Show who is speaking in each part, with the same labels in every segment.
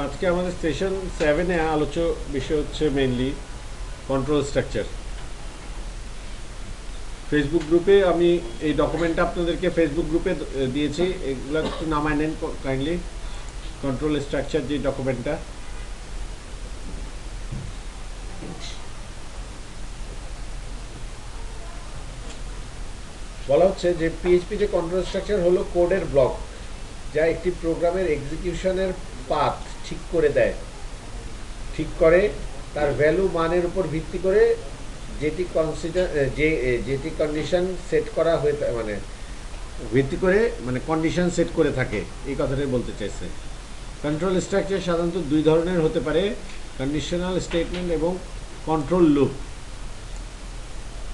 Speaker 1: আজকে আমাদের সেশন 7-এ আলোচ্য বিষয় হচ্ছে মেইনলি কন্ট্রোল স্ট্রাকচার। ফেসবুক গ্রুপে আমি এই ডকুমেন্টটা আপনাদেরকে ফেসবুক গ্রুপে দিয়েছি, এগুলো একটু নামায় নেন কাইন্ডলি। কন্ট্রোল স্ট্রাকচার যে ডকুমেন্টটা বলা হচ্ছে যে পিএইচপি যে কন্ট্রোল স্ট্রাকচার হলো কোডের ব্লক যা একটি প্রোগ্রামের এক্সিকিউশনের পাথ ঠিক করে তার ভ্যালু মানের উপর ভিত্তি করে যেটি কন্ডিশন সেট করা হয়ে মানে ভিত্তি করে মানে কন্ডিশন সেট করে থাকে, এই কথাটাই বলতে চাইছে। কন্ট্রোল স্ট্রাকচার সাধারণত দুই ধরনের হতে পারে, কন্ডিশনাল স্টেটমেন্ট এবং কন্ট্রোল লুপ।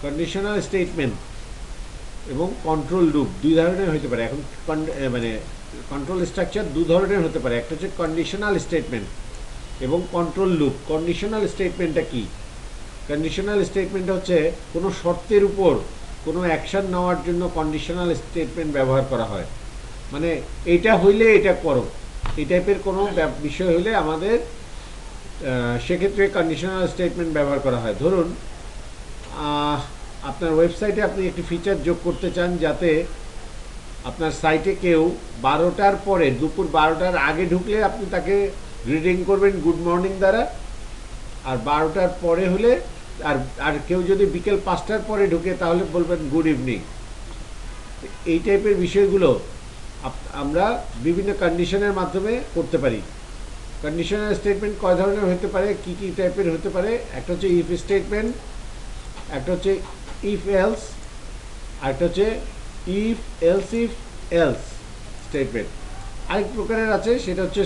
Speaker 1: কন্ডিশনাল স্টেটমেন্ট এবং কন্ট্রোল লুপ দুই ধরনের হতে পারে। এখন মানে কন্ট্রোল স্ট্রাকচার দু ধরনের হতে পারে, একটা হচ্ছে কন্ডিশনাল স্টেটমেন্ট এবং কন্ট্রোল লুপ। কন্ডিশনাল স্টেটমেন্টটা কি? কন্ডিশনাল স্টেটমেন্টটা হচ্ছে কোনো শর্তের উপর কোনো অ্যাকশন নেওয়ার জন্য কন্ডিশনাল স্টেটমেন্ট ব্যবহার করা হয়। মানে এটা হইলে এটা করো, এই টাইপের কোনো বিষয় হইলে আমাদের সেক্ষেত্রে কন্ডিশনাল স্টেটমেন্ট ব্যবহার করা হয়। ধরুন আপনার ওয়েবসাইটে আপনি একটি ফিচার যোগ করতে চান যাতে আপনার সাইটে কেউ 12টার পরে, দুপুর 12টার আগে ঢুকলে আপনি তাকে গ্রিটিং করবেন গুড মর্নিং দ্বারা, আর 12টার পরে হলে আর কেউ যদি বিকেল 5টার পরে ঢুকে তাহলে বলবেন গুড ইভিনিং। এই টাইপের বিষয়গুলো আমরা বিভিন্ন কন্ডিশনের মাধ্যমে করতে পারি। কন্ডিশনাল স্টেটমেন্ট কয় ধরনের হতে পারে, কি কি টাইপের হতে পারে? একটা হচ্ছে ইফ স্টেটমেন্ট, একটা হচ্ছে ইফ এলস, আরেকটা হচ্ছে ইফ এলস স্টেটমেন্ট। আরেক প্রকারের আছে, সেটা হচ্ছে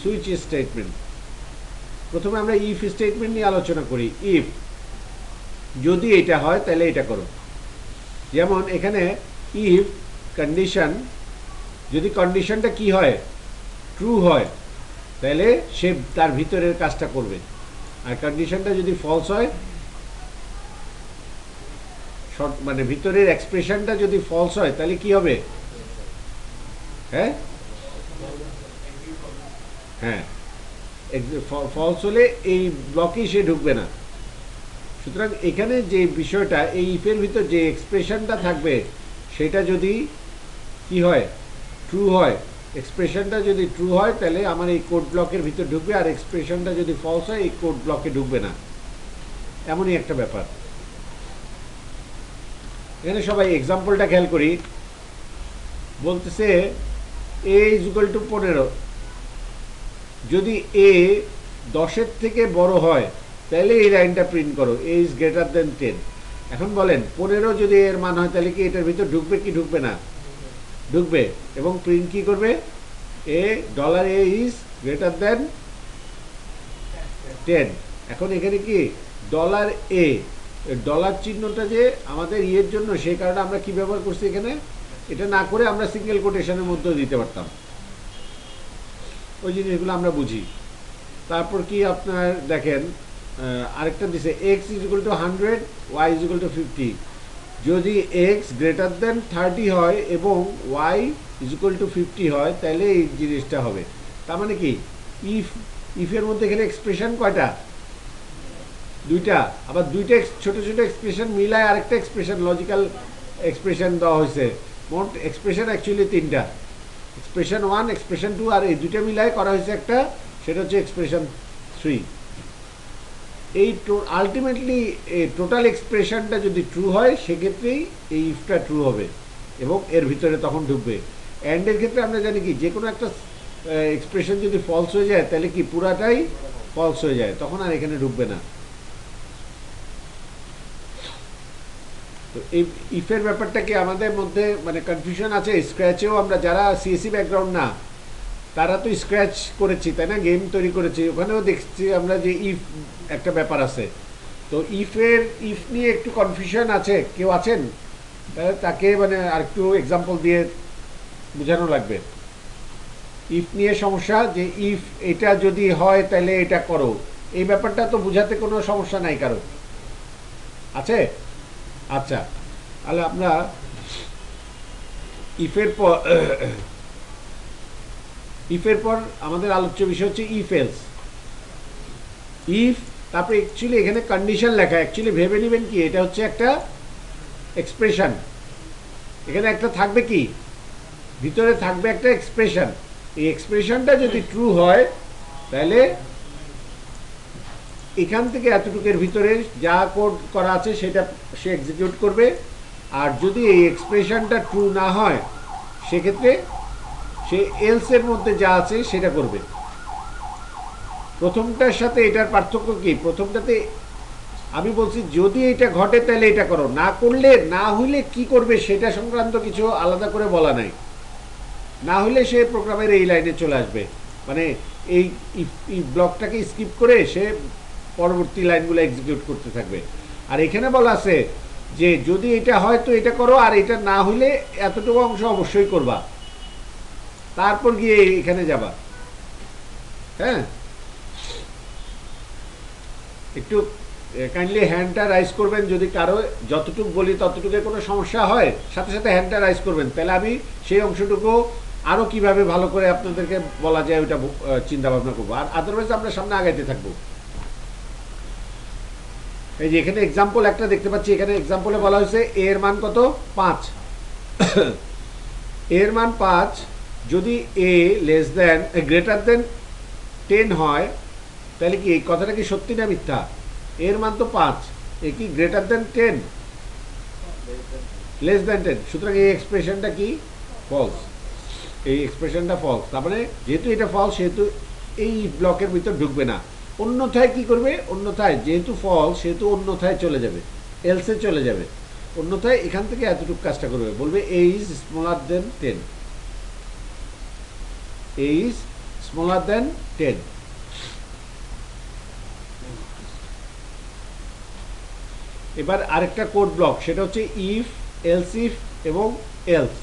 Speaker 1: সুইচ স্টেটমেন্ট। প্রথমে আমরা ইফ স্টেটমেন্ট নিয়ে আলোচনা করি। ইফ যদি এটা হয় তাহলে এটা করো। যেমন এখানে ইফ কন্ডিশন, যদি কন্ডিশনটা কি হয়, ট্রু হয়, তাহলে সে তার ভিতরের কাজটা করবে। আর কন্ডিশনটা যদি ফলস হয়, মানে ভিতরের এক্সপ্রেশনটা যদি ফলস হয় তাহলে কি হবে? হ্যাঁ হ্যাঁ ফলস হলে এই ব্লকেই সে ঢুকবে না। সুতরাং এখানে যে বিষয়টা, এই ইফের ভিতর যে এক্সপ্রেশনটা থাকবে সেটা যদি কি হয়, ট্রু হয়, এক্সপ্রেশনটা যদি ট্রু হয় তাহলে আমার এই কোড ব্লকের ভিতর ঢুকবে, আর এক্সপ্রেশনটা যদি ফলস হয় এই কোড ব্লকে ঢুকবে না। এমনই একটা ব্যাপার। এখানে সবাই এক্সাম্পলটা খেয়াল করি। বলতেছে এ ইজ ইকুয়াল টু 15, যদি এ 10-এর থেকে বড় হয় তাহলে এই লাইনটা প্রিন্ট করো, এ ইজ গ্রেটার দেন 10। এখন বলেন 15 যদি এর মান হয় তাহলে কি এটার ভিতর ঢুকবে কি ঢুকবে না? ঢুকবে। এবং প্রিন্ট কি করবে? $a ইজ গ্রেটার দেন 10। এখন এখানে কি $a, ডলার চিহ্নটা যে আমাদের ইয়ের জন্য, সেই কারণে আমরা কি ব্যবহার করছি এখানে, এটা না করে আমরা সিঙ্গেল কোটেশনের মধ্যেও দিতে পারতাম। ওই জিনিসগুলো আমরা বুঝি। তারপর কি আপনার দেখেন আরেকটা দিছে x is equal to 100, y is equal to 50। যদি এক্স গ্রেটার দেন 30 হয় এবং ওয়াই ইজ ইকুয়াল টু 50 হয় তাহলে এই জিনিসটা হবে। তার মানে কি ইফের মধ্যে এখানে এক্সপ্রেশন কয়টা? দুইটা। আবার দুইটা ছোট ছোট এক্সপ্রেশন মিলায় আরেকটা এক্সপ্রেশন, লজিক্যাল এক্সপ্রেশন দেওয়া হয়েছে। মোট এক্সপ্রেশন অ্যাকচুয়ালি 3টা, এক্সপ্রেশন 1, এক্সপ্রেশন 2, আর এই দুইটা মিলায় করা হয়েছে একটা, সেটা হচ্ছে এক্সপ্রেশন 3। এই আলটিমেটলি টোটাল এক্সপ্রেশনটা যদি ট্রু হয় সেক্ষেত্রেই এই ইফটা ট্রু হবে এবং এর ভিতরে তখন ঢুকবে। অ্যান্ডের ক্ষেত্রে আমরা জানি কি, যে কোনো একটা এক্সপ্রেশন যদি ফলস হয়ে যায় তাহলে কি পুরাটাই ফলস হয়ে যায়, তখন আর এখানে ঢুকবে না। তো এই ইফের ব্যাপারটা কি আমাদের মধ্যে মানে কনফিউশন আছে? স্ক্র্যাচেও আমরা যারা সিএসসি ব্যাকগ্রাউন্ড না তারা তো স্ক্র্যাচ করেছি, তাই না, গেম তৈরি করেছি, ওখানেও দেখছি আমরা যে ইফ একটা ব্যাপার আছে। তো ইফ নিয়ে একটু কনফিউশন আছে, কেউ আছেন তাকে মানে আর একটু এক্সাম্পল দিয়ে বোঝানো লাগবে। ইফ নিয়ে সমস্যা, যে ইফ এটা যদি হয় তাহলে এটা করো, এই ব্যাপারটা তো বোঝাতে কোনো সমস্যা নাই কারো, আছে? আচ্ছা, তাহলে আমরা ইফের ইফের পর আমাদের আলোচ্য বিষয় হচ্ছে ইফ এলস। ইফ, তারপরে অ্যাকচুয়ালি এখানে কন্ডিশন লেখা, অ্যাকচুয়ালি ভেবে নেবেন কি এটা হচ্ছে একটা এক্সপ্রেশন। এখানে একটা থাকবে কি, ভিতরে থাকবে একটা এক্সপ্রেশন। এই এক্সপ্রেশনটা যদি ট্রু হয় তাহলে এখান থেকে এতটুকুর ভিতরে যা কোড করা আছে সেটা সে এক্সিকিউট করবে। আর যদি এই এক্সপ্রেশনটা ট্রু না হয় সেক্ষেত্রে সে এলসের মধ্যে যা আছে সেটা করবে। প্রথমটার সাথে এটার পার্থক্য কি, প্রথমটাতে আমি বলছি যদি এটা ঘটে তাহলে এটা করো, না করলে না হইলে কি করবে সেটা সংক্রান্ত কিছু আলাদা করে বলা নাই। না হইলে সে প্রোগ্রামের এই লাইনে চলে আসবে, মানে এই ব্লকটাকে স্কিপ করে সে পরবর্তী লাইনগুলো এক্সিকিউট করতে থাকবে। আর এখানে বলা আছে যে যদি এটা হয় তো এটা করো, আর এটা না হইলে এতটুকু অংশ অবশ্যই করবা, তারপর গিয়ে এখানে যাবা। হ্যাঁ, একটু কাইন্ডলি হ্যান্ডটা রাইজ করবেন যদি কারো যতটুকু বলি ততটুকু কোনো সমস্যা হয়, সাথে সাথে হ্যান্ডটা রাইজ করবেন, তাহলে আমি সেই অংশটুকু আরও কিভাবে ভালো করে আপনাদেরকে বলা যায় ওইটা চিন্তা ভাবনা করবো। আর আদারওয়াইজ আমরা সামনে আগাইতে থাকবো। এই যে এখানে এক্সাম্পল একটা দেখতে পাচ্ছি, এখানে এক্সাম্পলে বলা হয়েছে এর মান কত, 5। এর মান 5 যদি এ লেস দেন গ্রেটার দেন 10 হয় তাহলে কি এই কথাটা কি সত্যি না মিথ্যা? এর মান তো 5, এ কি গ্রেটার দেন 10, লেস দেন 10, সুতরাং এই এক্সপ্রেশনটা কি ফলস, এই এক্সপ্রেশনটা ফলস। তার মানে যেহেতু এটা ফলস সেহেতু এই ব্লকের ভিতর ঢুকবে না। অন্যথায় কি করবে, অন্যথায় যেহেতু ফলস সেহেতু অন্যথায় চলে যাবে, এলসে চলে যাবে। অন্যথায় এখান থেকে এতটুকু কাজটা করবে, বলবে a is smaller than 10, a is smaller than 10। এবার আরেকটা কোড ব্লক, সেটা হচ্ছে ইফ, এলস ইফ এবং এলস।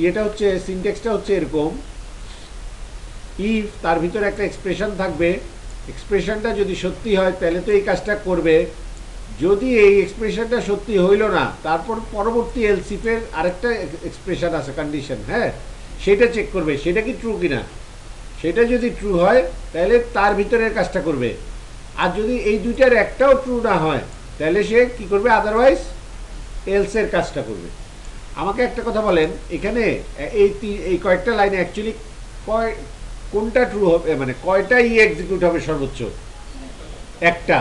Speaker 1: এটা হচ্ছে সিনট্যাক্সটা হচ্ছে এরকম, ইফ তার ভিতরে একটা এক্সপ্রেশন থাকবে, এক্সপ্রেশনটা যদি সত্যি হয় তাহলে তো এই কাজটা করবে। যদি এই এক্সপ্রেশনটা সত্যি হইল না, তারপর পরবর্তী এলস ইফের আরেকটা এক্সপ্রেশন আছে কন্ডিশন, হ্যাঁ, সেটা চেক করবে সেটা কি ট্রু কিনা। সেটা যদি ট্রু হয় তাহলে তার ভিতরের কাজটা করবে। আর যদি এই দুইটার একটাও ট্রু না হয় তাহলে সে কি করবে, আদারওয়াইজ এলসের কাজটা করবে। আমাকে একটা কথা বলেন, এখানে এই কয়েকটা লাইনে অ্যাকচুয়ালি কোনটা ট্রু হবে, মানে কয়টা এক্সিকিউট হবে সর্বোচ্চ? একটা।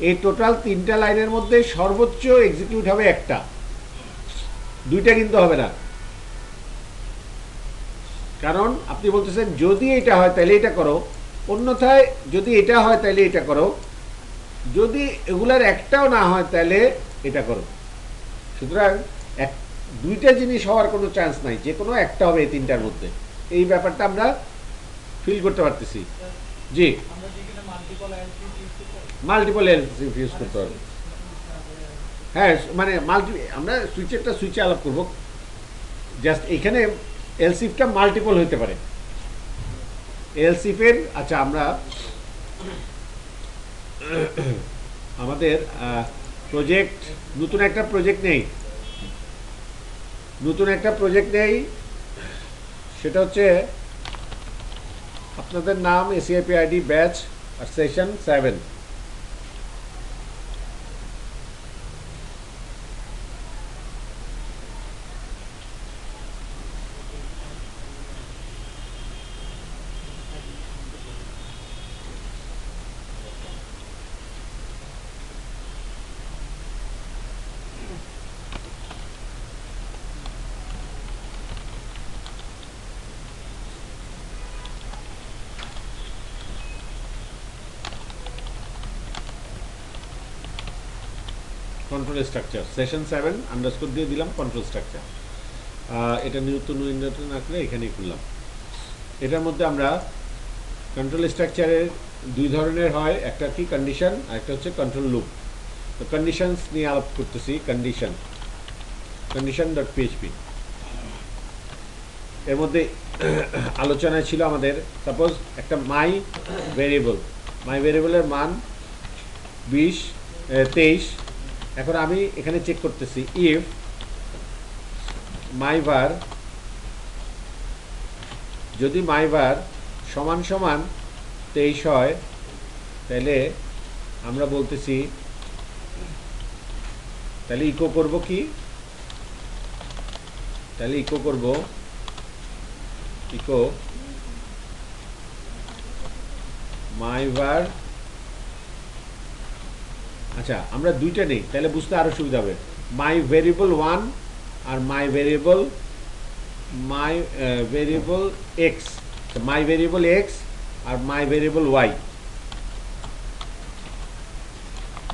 Speaker 1: এই টোটাল 3টা লাইনের মধ্যে সর্বোচ্চ এক্সিকিউট হবে একটা, দুইটা কিন্তু হবে না। কারণ আপনি বলতেছেন যদি এটা হয় তাহলে এটা করো, অন্যথায় যদি এটা হয় তাহলে এটা করো, যদি এগুলার একটাও না হয় তাহলে এটা করো। সুতরাং দুইটা জিনিস হওয়ার কোনো চান্স নাই, যে কোনো একটা হবে এই 3টার মধ্যে। এই ব্যাপারটা আমরা ফিল করতে পারতেছি। জি, মাল্টিপল এলস ইউজ করতে পারবো। হ্যাঁ, মানে আমরা সুইচে আলাপ করবো। জাস্ট এখানে এলসিফটা মাল্টিপল হইতে পারে এলসিফের। আচ্ছা, আমরা আমাদের প্রজেক্ট, নতুন একটা প্রজেক্ট নেই, সেটা হচ্ছে আপনাদের নাম, এসিআইপি আইডি, ব্যাচ আর session 7। Control structure session 7 underscore দিয়ে দিলাম কন্ট্রোল স্ট্রাকচার। এটা নতুন উইন্ডোতে না করে এখানেই খুললাম। এটার মধ্যে আমরা কন্ট্রোল স্ট্রাকচারের দুই ধরনের হয়, একটা কি কন্ডিশন আর একটা হচ্ছে কন্ট্রোল লুপ। তো কন্ডিশনস নিয়ে আলাপ করতেছি। কন্ডিশন.php এর মধ্যে আলোচনায় ছিল আমাদের, সাপোজ একটা মাই ভেরিয়েবলের মান 23। এখন আমি এখানে চেক করতেছি ইফ মাই var যদি মাইবার সমান সমান 23 হয় তাহলে আমরা বলতেছি, তাহলে ইকো করব কি, তাহলে ইকো করব ইকো মাইবার। আচ্ছা আমরা দুইটা নেই, তাহলে বুঝতে আরো সুবিধা হবে। মাই ভেরিয়েবল 1 আর মাই ভেরিয়েবল এক্স, মাই ভেরিয়েবল এক্স আর মাই ভেরিয়েবল ওয়াই,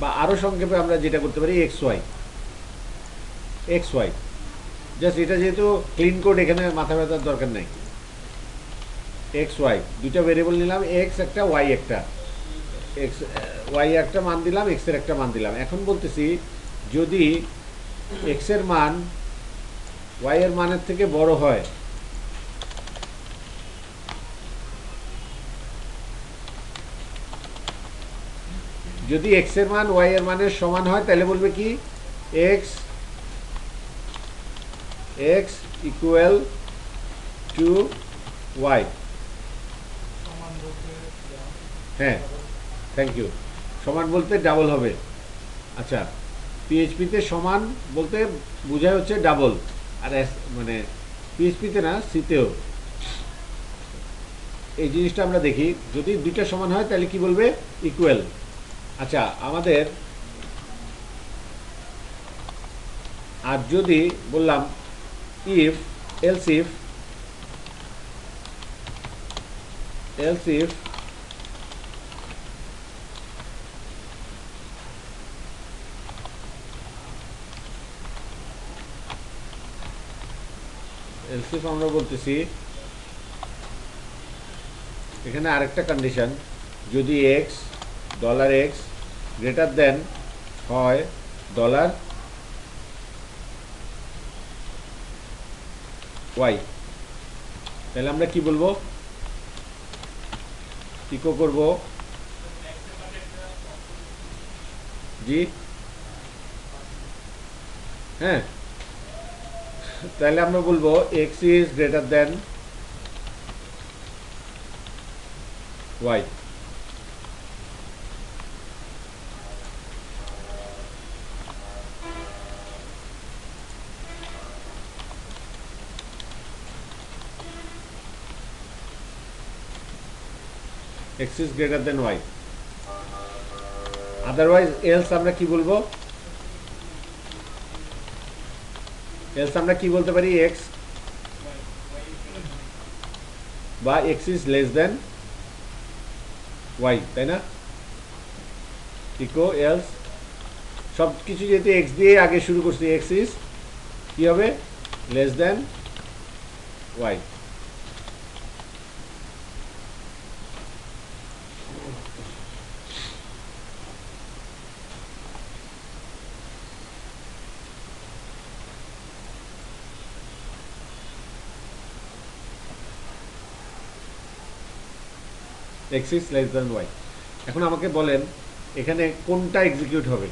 Speaker 1: বা আরো সংক্ষেপে আমরা যেটা করতে পারি এক্স ওয়াই। জাস্ট এটা যেহেতু ক্লিন কোড, এখানে মাথা ব্যথার দরকার নেই। এক্স ওয়াই দুইটা ভেরিয়েবল নিলাম, এক্স একটা ওয়াই একটা, এক্স ওয়াই একটা মান দিলাম, এক্স এর একটা মান দিলাম। এখন বলতেছি যদি এক্স এর মান ওয়াই এর মানের থেকে বড় হয়, যদি এক্স এর মান ওয়াই এর মানের সমান হয় তাহলে বলবে কি এক্স ইকুয়াল টু ওয়াই। হ্যাঁ, থ্যাংক ইউ। সমান বলতে ডাবল হবে। আচ্ছা, পিএইচপিতে সমান বলতে বোঝায় হচ্ছে ডাবল, আর মানে পিএইচপিতে না, সিতেও এই জিনিসটা আমরা দেখি। যদি দুইটা সমান হয় তাহলে কি বলবে, ইকুয়াল। আচ্ছা আমাদের, আর যদি বললাম ইফ এলস ইফ আমরা বলতেছি এখানে আরেকটা কন্ডিশন, যদি এক্স $x গ্রেটার দেন হয় $y, তাহলে আমরা কি বলবো, ইকো করব জি, হ্যাঁ, তাহলে আমরা বলবো x is greater than y. X is greater than y, otherwise else আমরা কি বলবো, এলস আমরা কি বলতে পারি, এক্স বা x is less than y, তাই না? ইকো এলস সব কিছু যেহেতু এক্স দিয়ে আগে শুরু করছি, এক্স ইজ কি হবে, less than y. X is less than y. এখন আমাকে বলেন এখানে কোনটা এক্সিকিউট হবে,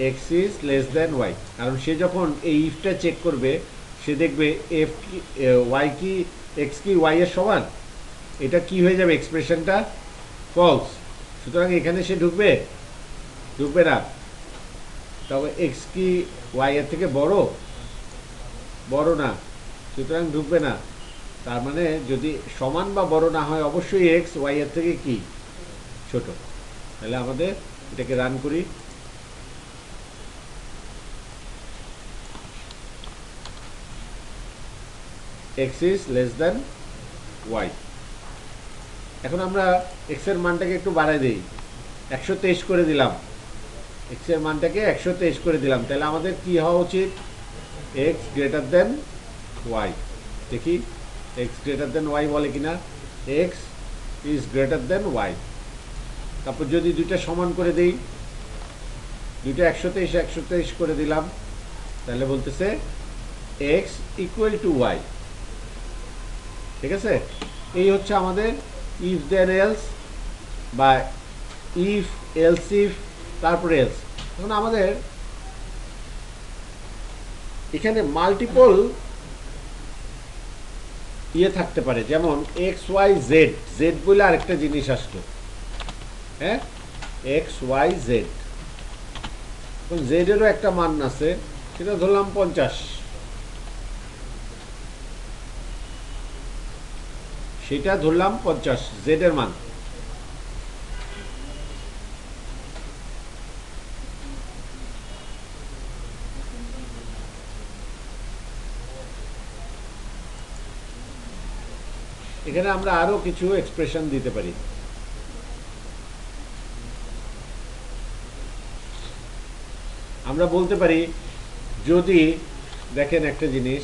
Speaker 1: x is less than y, কারণ সে যখন এই ইফটা চেক করবে সে দেখবে এফ কি ওয়াই কি এক্স কি ওয়াই এর সমান, এটা কি হয়ে যাবে, এক্সপ্রেশনটা ফলস। সুতরাং এখানে সে ঢুকবে না। তবে এক্স কি ওয়াই এর থেকে বড় না, সুতরাং ঢুকবে না। তার মানে যদি সমান বা বড় না হয় অবশ্যই এক্স ওয়াই এর থেকে কি ছোট। তাহলে আমাদের এটাকে রান করি, x is less than y. এখন আমরা এক্স এর মানটাকে একটু বাড়াই দিই, 123 করে দিলাম, এক্স এর মানটাকে 123 করে দিলাম। তাহলে আমাদের কি হওয়া উচিত, এক্স গ্রেটার দেন ওয়াই। দেখি এক্স গ্রেটার দেন ওয়াই বলে কিনা, x is greater than y. তারপর যদি দুইটা সমান করে দিই, দুইটা 123 করে দিলাম, তাহলে বলতেছে এক্স ইকুয়াল টু ওয়াই। ঠিক আছে, এই হচ্ছে আমাদের ইফ দেন এলস বা ইফ এলস ইফ তারপরে এলস। এখন আমাদের এখানে মাল্টিপল ইয়ে থাকতে পারে, যেমন এক্স ওয়াই জেড, জেড বলে আরেকটা জিনিস আসলো, হ্যাঁ, এক্স ওয়াই জেড। এখন জেডেরও একটা মান আছে, সেটা ধরলাম 50, সেটা ধরলাম 50 জেডের মান। এখানে আমরা আরো কিছু এক্সপ্রেশন দিতে পারি। আমরা বলতে পারি, যদি দেখেন একটা জিনিস,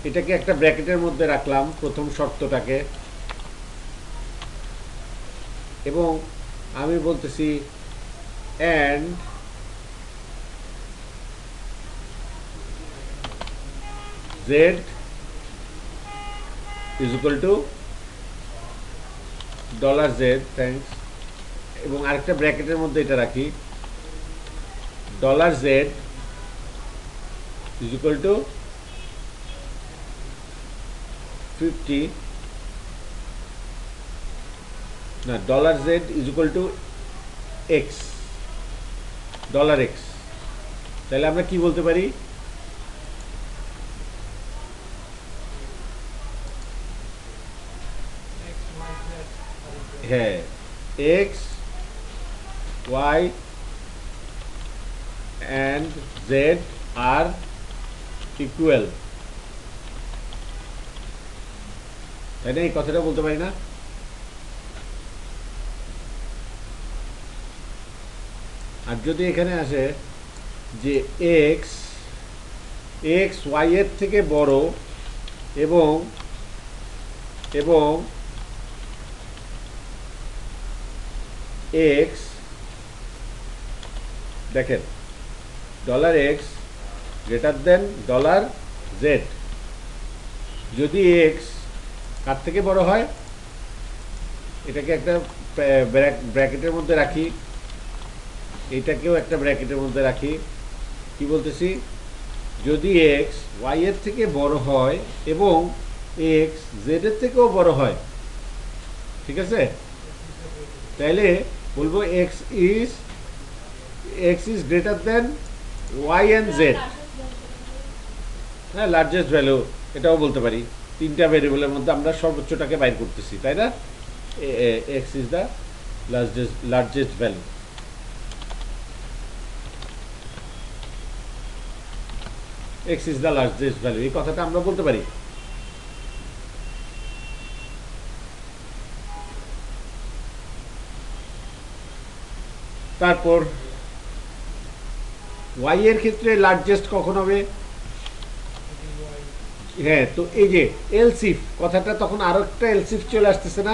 Speaker 1: এটাকে একটা ব্র্যাকেটের মধ্যে রাখলাম প্রথম শর্তটাকে, এবং আমি বলতেছি and z is equal to dollar z, thanks, এবং আরেকটা ব্র্যাকেটের মধ্যে এটা রাখি, dollar z is equal to 50, না, dollar z is equal to x, dollar x. তাহলে আমরা কি বলতে পারি, হ্যাঁ, x y and z R equal, তাই না? এই কথাটা বলতে পারি না? আর যদি এখানে আসে যে এক্স এক্স ওয়াই এর থেকে বড় এবং এবং এক্স, দেখেন, ডলার এক্স গ্রেটার দেন ডলার জেড, যদি এক্স কার থেকে বড় হয়, এটাকে একটা ব্র্যাকেটের মধ্যে রাখি, এটাকেও একটা ব্র্যাকেটের মধ্যে রাখি, কি বলতেছি, যদি এক্স ওয়াই এর থেকে বড় হয় এবং এক্স জেড এর থেকেও বড় হয়, ঠিক আছে, তাহলে বলবো x is greater than y and z, হ্যাঁ, লার্জেস্ট ভ্যালু, এটাও বলতে পারি। তিনটা ভেরিয়েবলের মধ্যে আমরা সর্বোচ্চটাকে বাইর করতেছি, তাই না? X is the largest value. X is the largest value, এই কথাটা আমরা বলতে পারি। তারপর ওয়াই এর ক্ষেত্রে লার্জেস্ট কখন হবে? হ্যাঁ, তো এই যে এলসিফ কথাটা, তখন আরো একটা এলসিফ চলে আসতেছে না,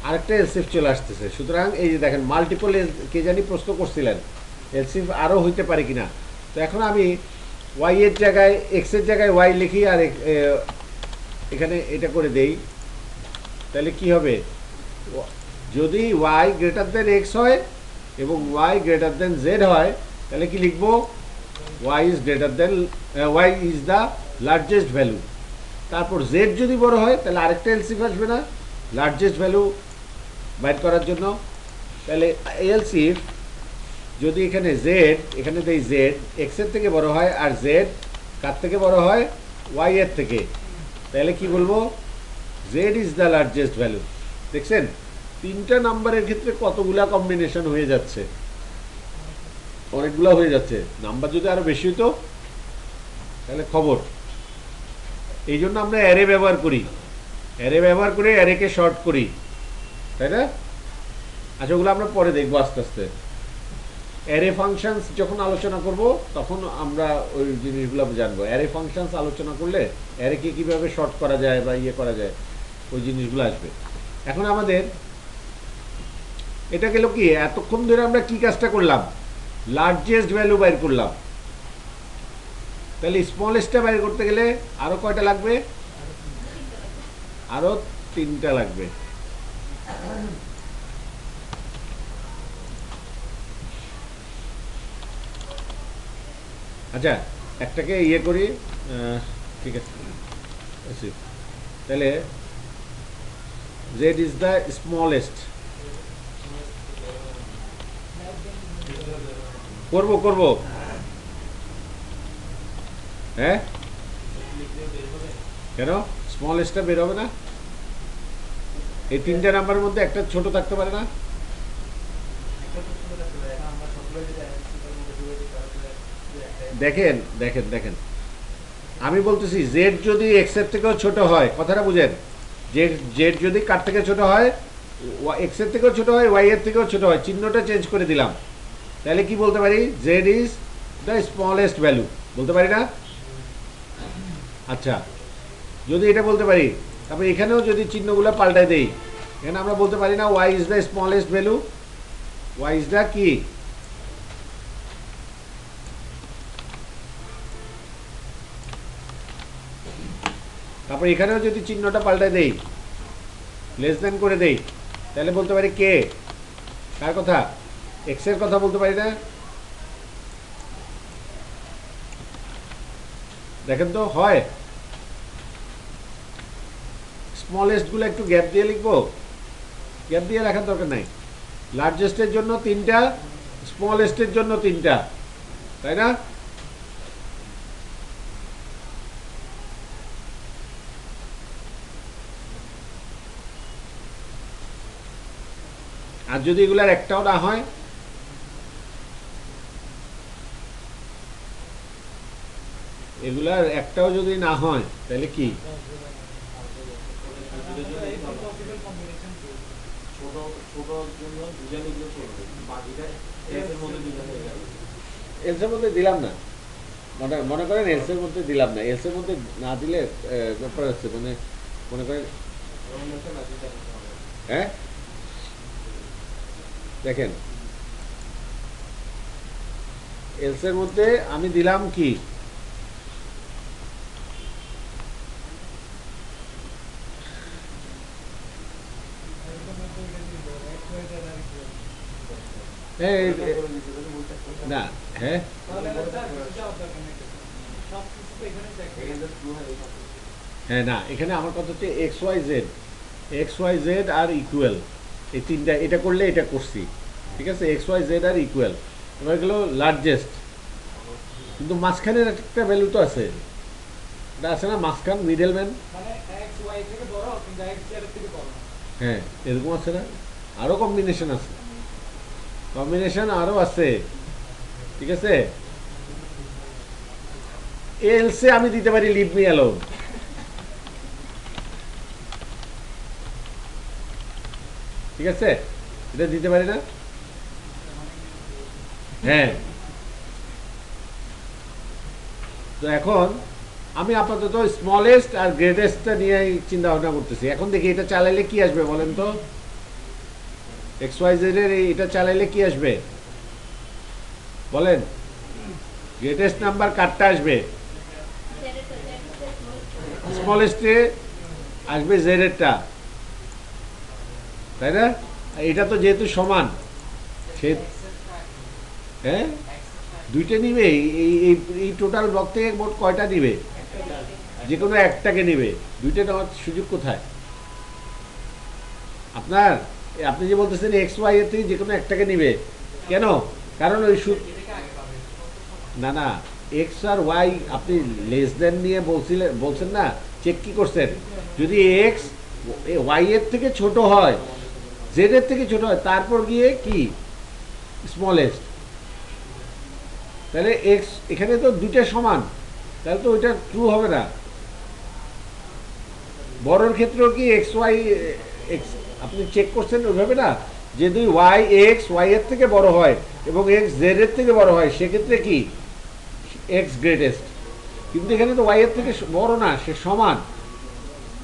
Speaker 1: আরেকটা এলসিফ চলে আসতেছে। সুতরাং এই যে দেখেন, মাল্টিপল কে জানি প্রশ্ন করছিলেন, এলসিফ আরও হইতে পারে কিনা। তো এখন আমি ওয়াই এর জায়গায় এক্স এর জায়গায় ওয়াই লিখি, আর এখানে এটা করে দেই, তাহলে কি হবে, যদি ওয়াই গ্রেটার দেন এক্স হয় এবং ওয়াই গ্রেটার দেন জেড হয়, তাহলে কি লিখবো, y is greater than, y is the largest value. তারপর জেড যদি বড় হয়, তাহলে আরেকটা এলসিফ আসবে না লার্জেস্ট ভ্যালু বাইর করার জন্য। তাহলে এলসিফ যদি এখানে জেড, এখানে দেই জেড এক্স এর থেকে বড় হয়, আর জেড কার থেকে বড় হয়, ওয়াই এর থেকে, তাহলে কি বলবো, z is the largest value. দেখছেন, তিনটা নাম্বারের ক্ষেত্রে কতগুলা কম্বিনেশন হয়ে যাচ্ছে, অনেকগুলা হয়ে যাচ্ছে। নাম্বার যদি আরো বেশি হতো তাহলে খবর। এই জন্য আমরা অ্যারে ব্যবহার করি, অ্যারে ব্যবহার করে অ্যারেকে শর্ট করি, তাই না? আচ্ছা, ওগুলো আমরা পরে দেখবো আস্তে আস্তে। অ্যারে ফাংশনস যখন আলোচনা করব তখন আমরা ওই জিনিসগুলো জানবো। অ্যারে ফাংশনস আলোচনা করলে অ্যারেকে কিভাবে শর্ট করা যায় বা ইয়ে করা যায়, ওই জিনিসগুলো আসবে। এখন আমাদের এটা গেল কি, এতক্ষণ ধরে আমরা কি কাজটা করলাম, লার্জেস্ট ভ্যালু বাইর করলাম। তাহলে স্মলেস্টটা বাইর করতে গেলে আরো কয়টা লাগবে, আরো তিনটা লাগবে। আচ্ছা, একটাকে ইয়ে করি, ঠিক আছে তাহলে জেড ইজ দ্য স্মলেস্ট, করব করব, হ্যাঁ কেন স্মলেস্টটা বের হবে না? এই তিনটে নাম্বারের মধ্যে একটা ছোট থাকতে পারে না? দেখেন দেখেন দেখেন, আমি বলতেছি জেড যদি এক্স এর থেকেও ছোট হয়, কথাটা বুঝেন, জেড জেড যদি কার থেকে ছোট হয়, এক্স এর থেকেও ছোট হয়, ওয়াই এর থেকেও ছোট হয়, চিহ্নটা চেঞ্জ করে দিলাম, তাহলে কি বলতে পারি? Z is the smallest value, বলতে পারি না? আচ্ছা, যদি এটা বলতে পারি, তারপরে এখানেও যদি চিহ্নগুলো পাল্টাই দেই, এখানে আমরা বলতে পারি না y is the smallest value, y is the কি, তারপর এখানেও যদি চিহ্নটা পাল্টাই দেই, লেস দেন করে দেই, তাহলে বলতে পারি কে, কার কথা? এক্স এর কথা বলতে পারি না? দেখেন তো হয়? স্মলেস্ট গুলো একটু গ্যাপ দিয়ে লিখবো, গ্যাপ দিয়ে রাখার দরকার নাই, লার্জেস্টের জন্য তিনটা, স্মলেস্টের জন্য তিনটা, তাই না? আর যদি এগুলার একটাও না হয়, এগুলার একটাও যদি না হয় তাহলে কি? এলসের মধ্যে দিলাম না, মনে মনে করেন এলসের মধ্যে দিলাম না, এলসের মধ্যে না দিলে ব্যাপার হচ্ছে, মানে মনে করেন, হ্যাঁ দেখেন এলসের মধ্যে আমি দিলাম কি, না, হ্যাঁ হ্যাঁ না, এখানে আমার কথা হচ্ছে x y z, x y z আর ইকুয়াল, এই তিনটা, এটা করলে এটা করছি, ঠিক আছে, এক্স ওয়াই জেড আর ইকুয়াল, এবার গেলো লার্জেস্ট, কিন্তু মাঝখানের একটা ভ্যালু তো আছে, এটা আছে না মাঝখান, মিডল ম্যান, হ্যাঁ এরকম আছে না, আরও কম্বিনেশন আছে, কম্বিনেশন আরও আছে, ঠিক আছে, এলসে আমি দিতে পারি লিভ মি অ্যালোন, ঠিক আছে, এটা দিতে পারি না? হ্যাঁ, তো এখন আমি আপাতত স্মলেস্ট আর গ্রেটেস্টটা নিয়ে চিন্তা ভাবনা করতেছি, এখন দেখি এটা চালাইলে কি আসবে বলেন তো, এক্স ওয়াই জেড এর এটা চালাইলে কি আসবে বলেন? গ্রেটেস্ট নাম্বার কারটা আসবে? স্মলেস্টে আসবে জেড এরটা, তাই না? এটা তো যেহেতু সমান, সে হ্যাঁ দুইটা নিবে, এই টোটাল ব্লক থেকে মোট কয়টা নিবে? যে কোনো একটাকে নিবে, দুইটা নেওয়ার সুযোগ কোথায় আপনার? আপনি যে বলতেছেন এক্স ওয়াই এর থেকে যে কোনো একটাকে নিবে, কেন? কারণ ওই না না, এক্স আর ওয়াই আপনি লেস দেন নিয়ে বলছেন না, চেক কি করছেন? যদি এক্স ওয়াই এর থেকে ছোট হয়, জেড এর থেকে ছোট হয়, তারপর গিয়ে কি স্মলেস্ট, তাহলে এক্স এখানে তো দুইটা সমান, তাহলে তো ওইটা ট্রু হবে না। বড়োর ক্ষেত্রেও কি এক্স ওয়াই এক্স আপনি চেক করছেন ওইভাবে না, যদি ওয়াই এক্স ওয়াই এর থেকে বড় হয় এবং এক্স জেড এর থেকে বড় হয়, সেক্ষেত্রে কি এক্স গ্রেটেস্ট, কিন্তু এখানে তো ওয়াই এর থেকে বড় না, সে সমান,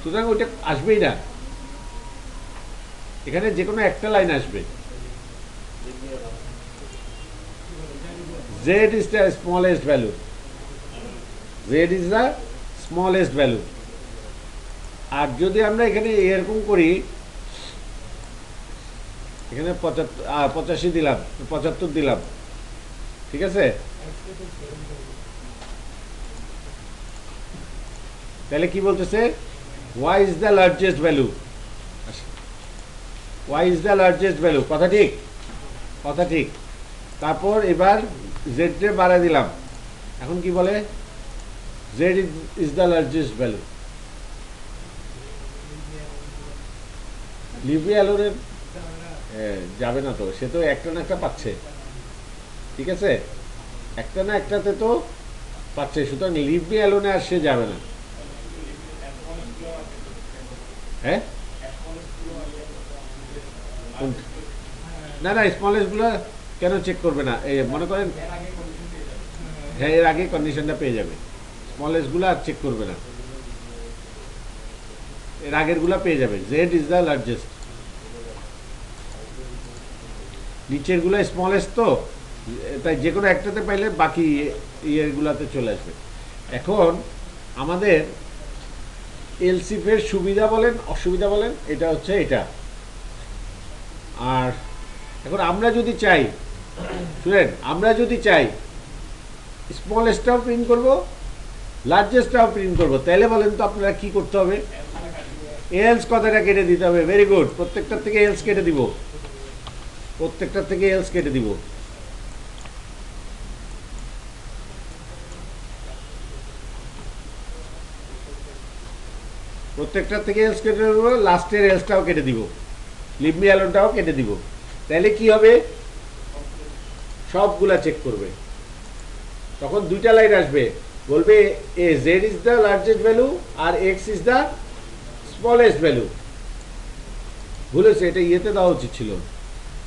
Speaker 1: সুতরাং ওইটা আসবেই না, এখানে যে কোনো একটা লাইন আসবে, z is the smallest value, z is the smallest value. আর যদি আমরা এখানে এরকম করি, এখানে 85 দিলাম, 75 দিলাম, ঠিক আছে, তাহলে কি বলতেছে, y is the largest value, y is the largest value, কথা ঠিক, কথা ঠিক। তারপর এবার জেড রে বাড়ায় দিলাম, এখন কি বলে, z is the largest value. লিভি অ্যালোনের যাবে না তো, সে তো একটা না একটা পাচ্ছে, ঠিক আছে, একটা না একটাতে তো পাচ্ছে, সুতরাং লিভি অ্যালোনে আর সে যাবে না। হ্যাঁ, না না, স্মলেস্টগুলো কেন চেক করবে না, এই মনে করেন, হ্যাঁ এর আগে কন্ডিশনটা পেয়ে যাবে, স্মলেস্টগুলো আর চেক করবে না, এর আগেরগুলো পেয়ে যাবে, জেড ইজ দ্য লার্জেস্ট, নিচেরগুলো স্মলেস্ট তো, তাই যে কোনো একটাতে পাইলে বাকি ইয়েরগুলাতে চলে আসবে। এখন আমাদের এলসিফের সুবিধা বলেন অসুবিধা বলেন, এটা হচ্ছে এটা। আর এখন আমরা যদি চাই, শুনেন, আমরা যদি চাই স্মলেস্টটাও প্রিন্ট করব, লার্জেস্টটাও প্রিন্ট করব, তাহলে বলেন তো আপনারা কি করতে হবে, এলস কথাটা কেটে দিতে হবে। ভেরি গুড, প্রত্যেকটার থেকে এলস কেটে দিব, প্রত্যেকটার থেকে এলস কেটে দিব। প্রত্যেকটার থেকে এলস কেটে দেবো, লাস্টের এলসটাও কেটে দিব, লিভ মি অ্যালোনটাও কেটে দিব। তাহলে কি হবে, সবগুলা চেক করবে, তখন দুইটা লাইন আসবে, বলবে এ z is the largest value আর x is the smallest value. ভুলেছে, এটা ইয়েতে দেওয়া উচিত ছিল,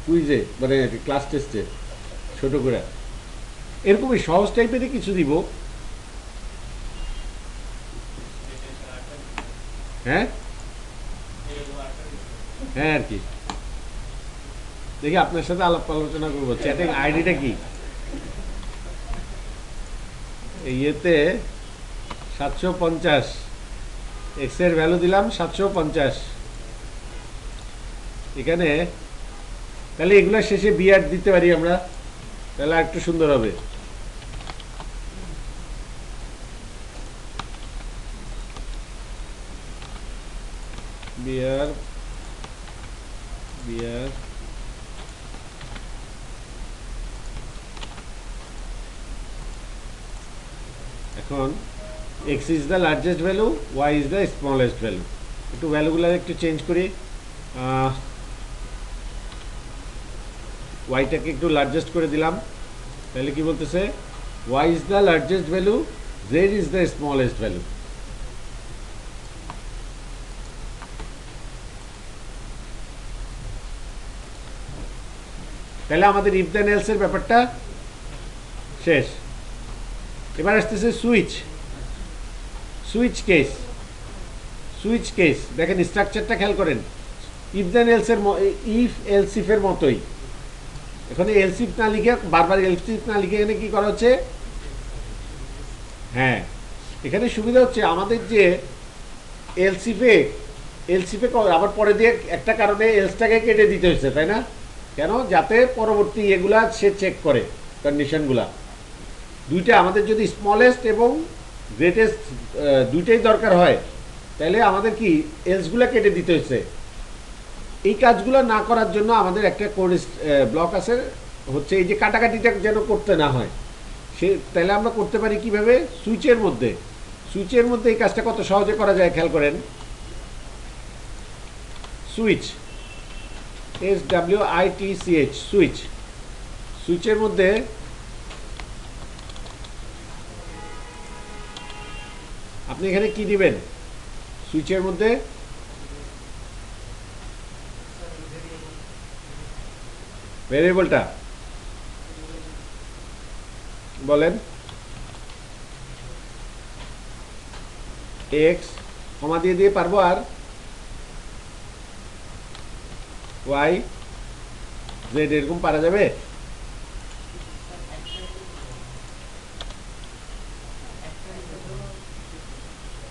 Speaker 1: কুইজে, মানে ক্লাস টেস্টে ছোট করে, এরকমই সহজ টাইপেরই কিছু দিব। হ্যাঁ হ্যাঁ আর কি, দেখি আপনার সাথে আলাপ আলোচনা করবো, চ্যাটিং আইডিটা কি, ইয়েতে 750, এক্স এর ভ্যালু দিলাম 750, এখানে তাহলে এগুলো শেষে বিআর দিতে পারি আমরা, তাহলে একটু সুন্দর হবে। বিআর বিআর এখন x is the largest value, y is the smallest value. একটু ভ্যালুগুলো একটু চেঞ্জ করি, ওয়াইটাকে একটু লার্জেস্ট করে দিলাম, তাহলে কি বলতেছে, y is the largest value, z is the smallest value. তাহলে আমাদের ইফ দেন এলস এর ব্যাপারটা শেষ। এবার আসতেছে switch, switch case, switch case দেখেন স্ট্রাকচারটা খেয়াল করেন, ইফ দেন এলস এর, ইফ এলসিফের মতোই, এখানে এলসিফ না লিখে, বারবার এলসিফ না লিখে এখানে কি করা হচ্ছে, হ্যাঁ এখানে সুবিধা হচ্ছে আমাদের যে এলসিফে, এলসিফে আবার পরে দিয়ে একটা কারণে এলসটাকে কেটে দিতে হচ্ছে, তাই না, কেন, যাতে পরবর্তী এগুলা সে চেক করে কন্ডিশনগুলা। দুইটা আমাদের যদি স্মলেস্ট এবং গ্রেটেস্ট দুইটাই দরকার হয়, তাহলে আমাদের কি এলসগুলা কেটে দিতে হচ্ছে। এই কাজগুলো না করার জন্য আমাদের একটা কোড ব্লক আছে, হচ্ছে এই যে কাটাকাটিটা যেন করতে না হয়, সে তাহলে আমরা করতে পারি কিভাবে, সুইচের মধ্যে, সুইচের মধ্যে এই কাজটা কত সহজে করা যায় খেয়াল করেন, সুইচ, SWITCH, সুইচ, সুইচের মধ্যে আপনি এখানে কি দিবেন, সুইচের মধ্যে ভেরিয়েবলটা বলেন, এক্স কমা দিয়ে দিয়ে পারবো, আর ওয়াই জেড এরকম পারা যাবে,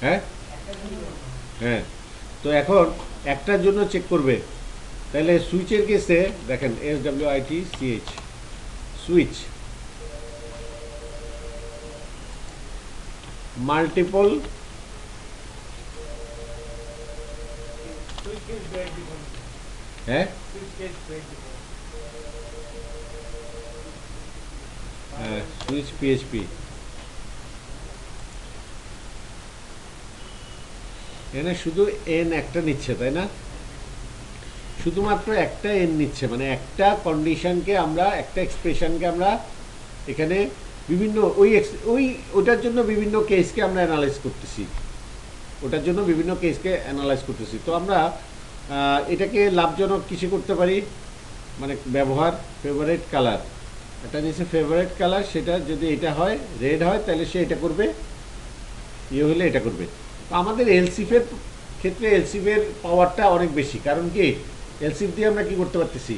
Speaker 1: হ্যাঁ হ্যাঁ। তো এখন একটার জন্য চেক করবে, তাহলে সুইচের কেসে দেখেন SWITCH, সুইচ, মাল্টিপল হ্যাঁ সুইচ পিএইচপি এখানে শুধু এন একটা নিচ্ছে, তাই না? শুধুমাত্র একটা এন নিচ্ছে, মানে একটা কন্ডিশনকে আমরা, একটা এক্সপ্রেশনকে আমরা এখানে বিভিন্ন ওটার জন্য বিভিন্ন কেসকে আমরা অ্যানালাইজ করতেছি, তো আমরা এটাকে লাভজনক কিছু করতে পারি, মানে ব্যবহার ফেভারিট কালার, এটা নিচে ফেভারিট কালার, সেটা যদি এটা হয় রেড হয় তাহলে সে এটা করবে, হলে এটা করবে। তো আমাদের এলসিফের ক্ষেত্রে এলসিফের পাওয়ারটা অনেক বেশি, কারণ কি এলসিফ দিয়ে আমরা কি করতে পারতেছি,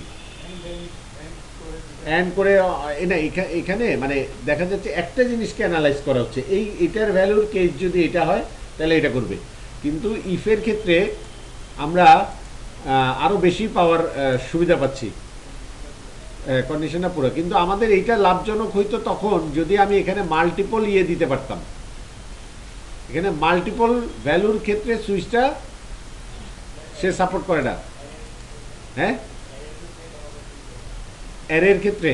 Speaker 1: অ্যান্ড করে না এখানে মানে দেখা যাচ্ছে একটা জিনিসকে অ্যানালাইজ করা হচ্ছে, এটার ভ্যালুর কেস যদি এটা হয় তাহলে এটা করবে। কিন্তু ইফের ক্ষেত্রে আমরা আরও বেশি পাওয়ার সুবিধা পাচ্ছি, কন্ডিশনটা পুরো। কিন্তু আমাদের এইটা লাভজনক হইতো তখন যদি আমি এখানে মাল্টিপল দিতে পারতাম, এখানে মাল্টিপল ভ্যালুর ক্ষেত্রে সুইচটা সে সাপোর্ট করে না। হ্যাঁ, অ্যারের ক্ষেত্রে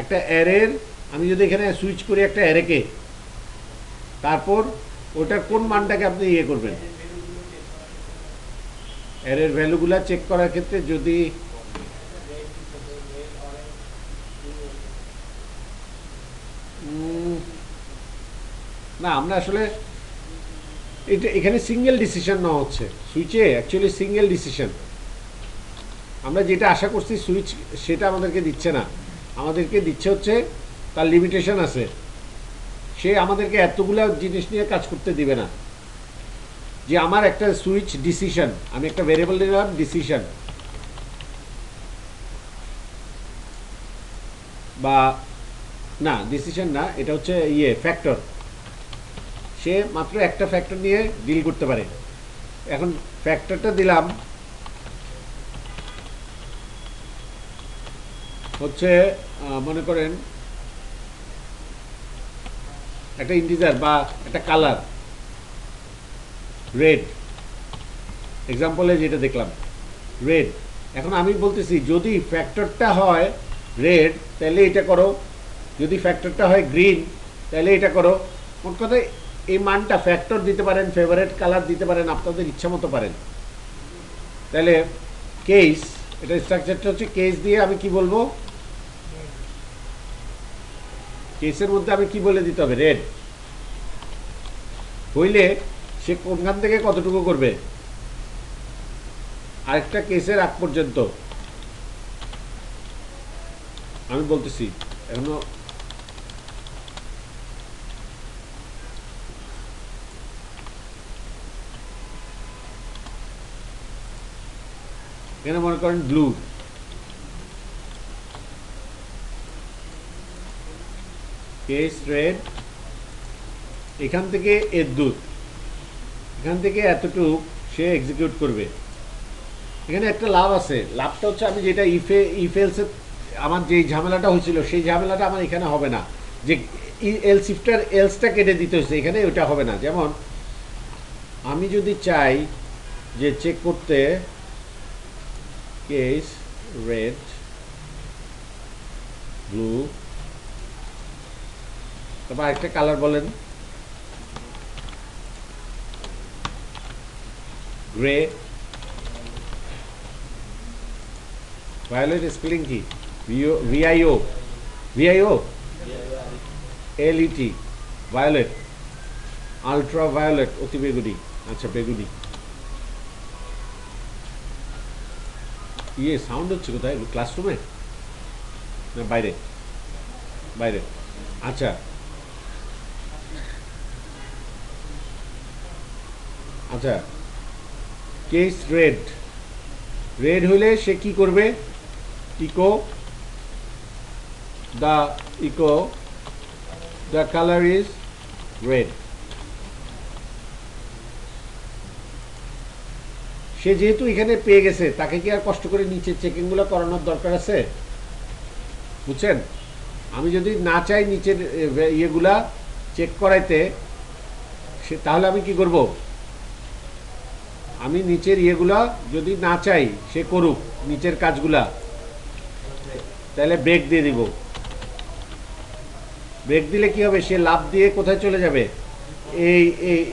Speaker 1: একটা অ্যারের আমি যদি এখানে সুইচ করি একটা অ্যারেকে, তারপর ওটার কোন মানটাকে আপনি করবেন, অ্যারের ভ্যালুগুলা চেক করার ক্ষেত্রে যদি না, আমরা আসলে এটা এখানে সিঙ্গেল ডিসিশন নেওয়া হচ্ছে সুইচে, অ্যাকচুয়ালি সিঙ্গেল ডিসিশন। আমরা যেটা আশা করছি সুইচ সেটা আমাদেরকে দিচ্ছে না, আমাদেরকে দিচ্ছে হচ্ছে তার লিমিটেশন আছে, সে আমাদেরকে এতগুলো জিনিস নিয়ে কাজ করতে দিবে না। যে আমার একটা সুইচ ডিসিশন, আমি একটা ভেরিয়েবল দিলাম ডিসিশন, বা না ডিসিশন না, এটা হচ্ছে ফ্যাক্টর, সে মাত্র একটা ফ্যাক্টর নিয়ে ডিল করতে পারে। এখন ফ্যাক্টরটা দিলাম হচ্ছে মনে করেন একটা ইন্টিজার বা একটা কালার রেড, এক্সাম্পলে যেটা দেখলাম রেড। এখন আমি বলতেছি যদি ফ্যাক্টরটা হয় রেড তাহলে এটা করো, যদি ফ্যাক্টরটা হয় গ্রিন তাহলে এটা করো। মোট কথা এই মানটা ফ্যাক্টর দিতে পারেন, ফেভারিট কালার দিতে পারেন, আপনাদের ইচ্ছা মতো পারেন। তাহলে কেস, এটা স্ট্রাকচারটা হচ্ছে কেস দিয়ে আমি কি বলবো, কেসের মধ্যে আমি কি বলে দিতে হবে, রেড হইলে সে কোনখান থেকে কতটুকু করবে, আরেকটা কেসের আগ পর্যন্ত আমি বলতেছি। এখনো এখানে মনে করেন ব্লু, কেস রেড, এখান থেকে এদ্দুত, এখান থেকে এতটুকু সে এক্সিকিউট করবে। এখানে একটা লাভ আছে, লাভটা হচ্ছে আমি যেটা ইফেলসে আমার যেই ঝামেলাটা হয়েছিল সেই ঝামেলাটা আমার এখানে হবে না, যে এলসিফটার এলসটা কেটে দিতে হচ্ছে, এখানে ওটা হবে না। যেমন আমি যদি চাই যে চেক করতে কেস রেড ব্লু, তারপর আরেকটা কালার বলেন গ্রে, ভায়োলেট স্পেলিং কি, ভিআইও এলইটি, ভায়োলেট, আলট্রা ভায়োলেট অতি বেগুনি, আচ্ছা বেগুনি। সাউন্ড হচ্ছে কোথায়, ক্লাসরুমে না বাইরে? বাইরে, আচ্ছা আচ্ছা। কেস রেড, রেড হইলে সে কি করবে, echo the colour is red. সে যেহেতু এখানে পেয়ে গেছে, তাকে কি আর কষ্ট করে নিচে চেকিংগুলো করানোর দরকার আছে? বুঝছেন, আমি যদি না চাই নিচের ইয়েগুলা চেক করাইতে, তাহলে আমি কি করব, আমি নিচের ইয়েগুলা যদি না চাই সে করুক নিচের কাজগুলা, তাহলে ব্রেক দিয়ে দিব। ব্রেক দিলে কি হবে, সে লাফ দিয়ে কোথায় চলে যাবে, এই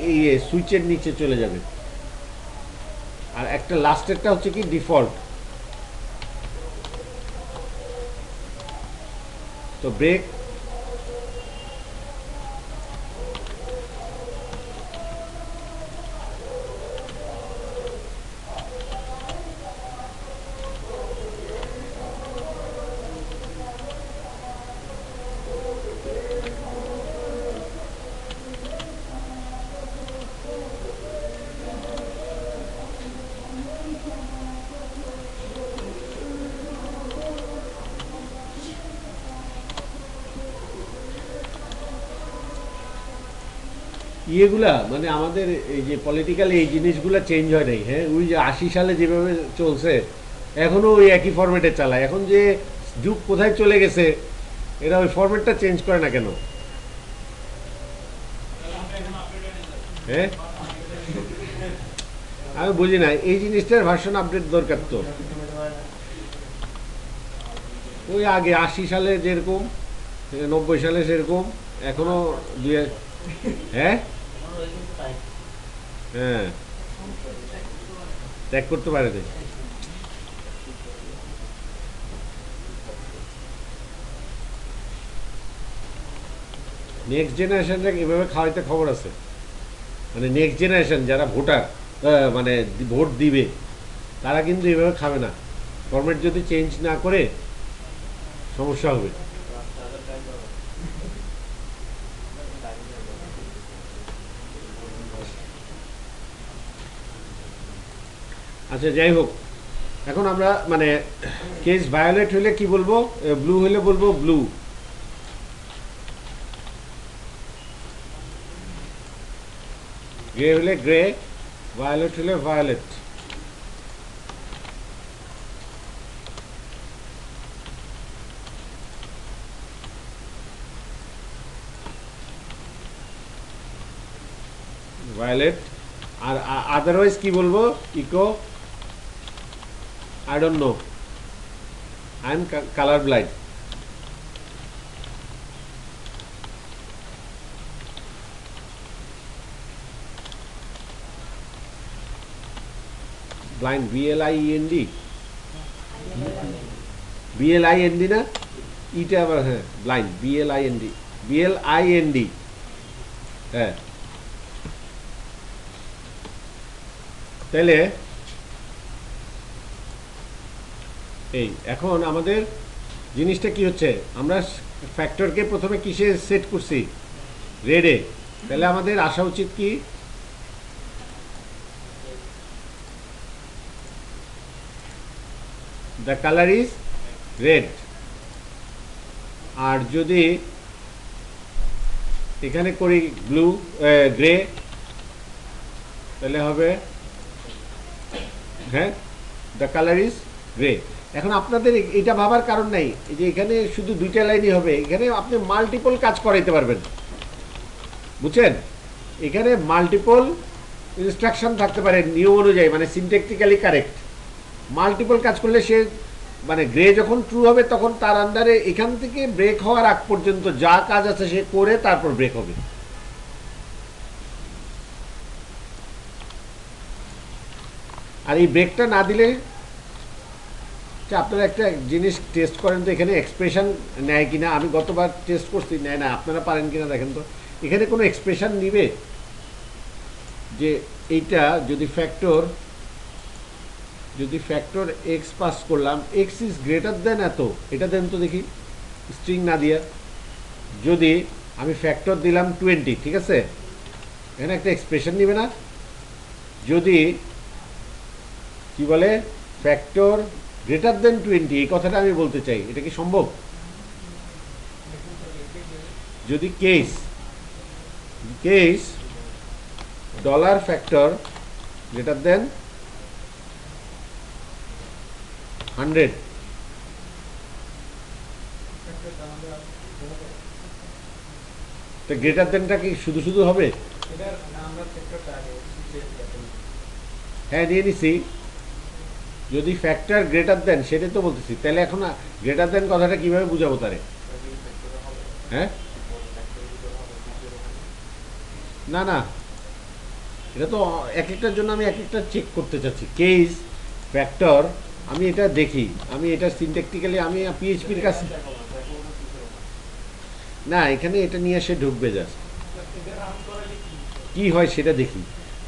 Speaker 1: এই সুইচের নিচে চলে যাবে। আর একটা লাস্টেরটা হচ্ছে কি ডিফল্ট। তো ব্রেক ইয়েগুলা মানে আমাদের এই যে পলিটিক্যাল এই জিনিসগুলো চেঞ্জ হয় নাই। হ্যাঁ, ওই যে 80 সালে যেভাবে চলছে এখনও ওই একই ফরম্যাটে চালায়। এখন যে যুগ কোথায় চলে গেছে, এরা ওই ফরম্যাটটা চেঞ্জ করে না কেন? হ্যাঁ, আমি বুঝি না এই জিনিসটার ভার্সন আপডেট দরকার। তো ওই আগে 80 সালে যেরকম, 90 সালে সেরকম এখনো দুই। হ্যাঁ হ্যাঁ, ত্যাগ করতে পারে না। নেক্সট জেনারেশনরা এভাবে খাওয়াইতে খবর আছে, মানে নেক্সট জেনারেশন যারা ভোটার, মানে ভোট দিবে, তারা কিন্তু এভাবে খাবে না। ফরম্যাট যদি চেঞ্জ না করে সমস্যা হবে। আচ্ছা, যাই হোক, এখন আমরা মানে কেস ভায়োলেট হলে কি বলবো, ব্লু হলে বলবো ব্লু, গ্রে হলে গ্রে, ভায়োলেট হলে ভায়োলেট। ভায়োলেট। আর আদারওয়াইজ কি বলবো, echo I don't know, I am colour blind. Blind, BLIND, BLIND না, ইটা আবার, হ্যাঁ ব্লাইন্ড, BLIND, হ্যাঁ। তাহলে এই এখন আমাদের জিনিসটা কি হচ্ছে, আমরা ফ্যাক্টরকে প্রথমে কিসে সেট করছি, রেডে। তাহলে আমাদের আসা উচিত কি, দ্য কালার ইজ রেড। আর যদি এখানে করি ব্লু, গ্রে, তাহলে হবে, হ্যাঁ, দ্য কালার ইজ গ্রে। এখন আপনাদের এটা ভাবার কারণ নাই যে এখানে শুধু দুইটা লাইনই হবে, এখানে আপনি মাল্টিপল কাজ করাইতে পারবেন, বুঝছেন? এখানে মাল্টিপল ইনস্ট্রাকশন থাকতে পারে নিয়ম অনুযায়ী, মানে সিনট্যাকটিক্যালি কারেক্ট। মাল্টিপল কাজ করলে সে মানে গ্রে যখন ট্রু হবে তখন তার আন্ডারে এখান থেকে ব্রেক হওয়ার আগ পর্যন্ত যা কাজ আছে সে করে তারপর ব্রেক হবে। আর এই ব্রেকটা না দিলে, আপনারা একটা জিনিস টেস্ট করেন তো, এখানে এক্সপ্রেশন নেয় কিনা। আমি গতবার টেস্ট করছি, নেয় না। আপনারা পারেন কিনা দেখেন তো, এখানে কোনো এক্সপ্রেশন নিবে যে এইটা যদি ফ্যাক্টর এক্স পাস করলাম, এক্স ইজ গ্রেটার দেন এত, এটা দেন তো দেখি, স্ট্রিং না দিয়া। যদি আমি ফ্যাক্টর দিলাম 20, ঠিক আছে, এখানে একটা এক্সপ্রেশন নিবে না? যদি কি বলে, ফ্যাক্টর গ্রেটার দেন 20, এই কথাটা আমি বলতে চাই, এটা কি সম্ভব? যদি case dollar factor greater than 100, তো গ্রেটার দেনটা কি শুধু শুধু হবে? হ্যাঁ নিয়ে নিছি। যদি ফ্যাক্টর গ্রেটার দেন সেটাই তো বলতেছি, তাহলে এখন গ্রেটার দেন কথাটা কিভাবে বুঝাবো তারে? হ্যাঁ না না, এটা তো এক একটার জন্য আমি এক একটা চেক করতে চাচ্ছি কেস ফ্যাক্টর। আমি এটা দেখি, আমি এটা সিনট্যাকটিক্যালি আমি পিএইচপির কাছে না, এখানে এটা নিয়ে এসে ঢুকবে জাস্ট কি হয় সেটা দেখি।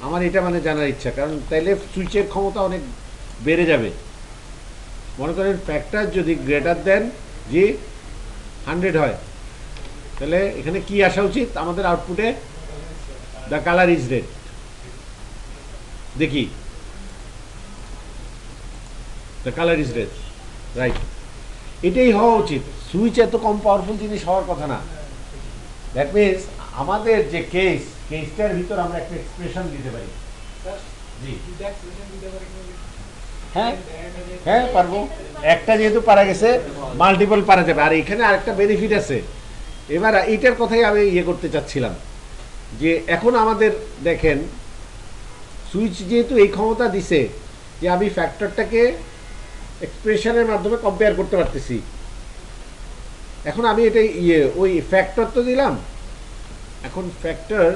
Speaker 1: আমার এটা মানে জানার ইচ্ছা, কারণ তাইলে সুইচের ক্ষমতা অনেক বেড়ে যাবে। মনে করেন ফ্যাক্টর যদি গ্রেটার দেন জি 100 হয়, তাহলে এখানে কি আসা উচিত আমাদের আউটপুটে? The colour is red. দেখি, the colour is red, right. এটাই হওয়া উচিত। সুইচ এত কম পাওয়ারফুল জিনিস হওয়ার কথা না। দ্যাট মিনস আমাদের যে কেসটার ভিতর আমরা একটা এক্সপ্রেশন দিতে পারি। জি হ্যাঁ হ্যাঁ পারবো। একটা যেহেতু পারা গেছে, মাল্টিপল পারা যাবে। আর এখানে আরেকটা বেনিফিট আছে। এবার এইটার কথাই আমি ইয়ে করতে চাচ্ছিলাম, যে এখন আমাদের দেখেন সুইচ যেহেতু এই ক্ষমতা দিছে যে আমি ফ্যাক্টরটাকে এক্সপ্রেশনের মাধ্যমে কম্পেয়ার করতে পারতেছি। এখন আমি এটা ওই ফ্যাক্টর তো দিলাম, এখন ফ্যাক্টর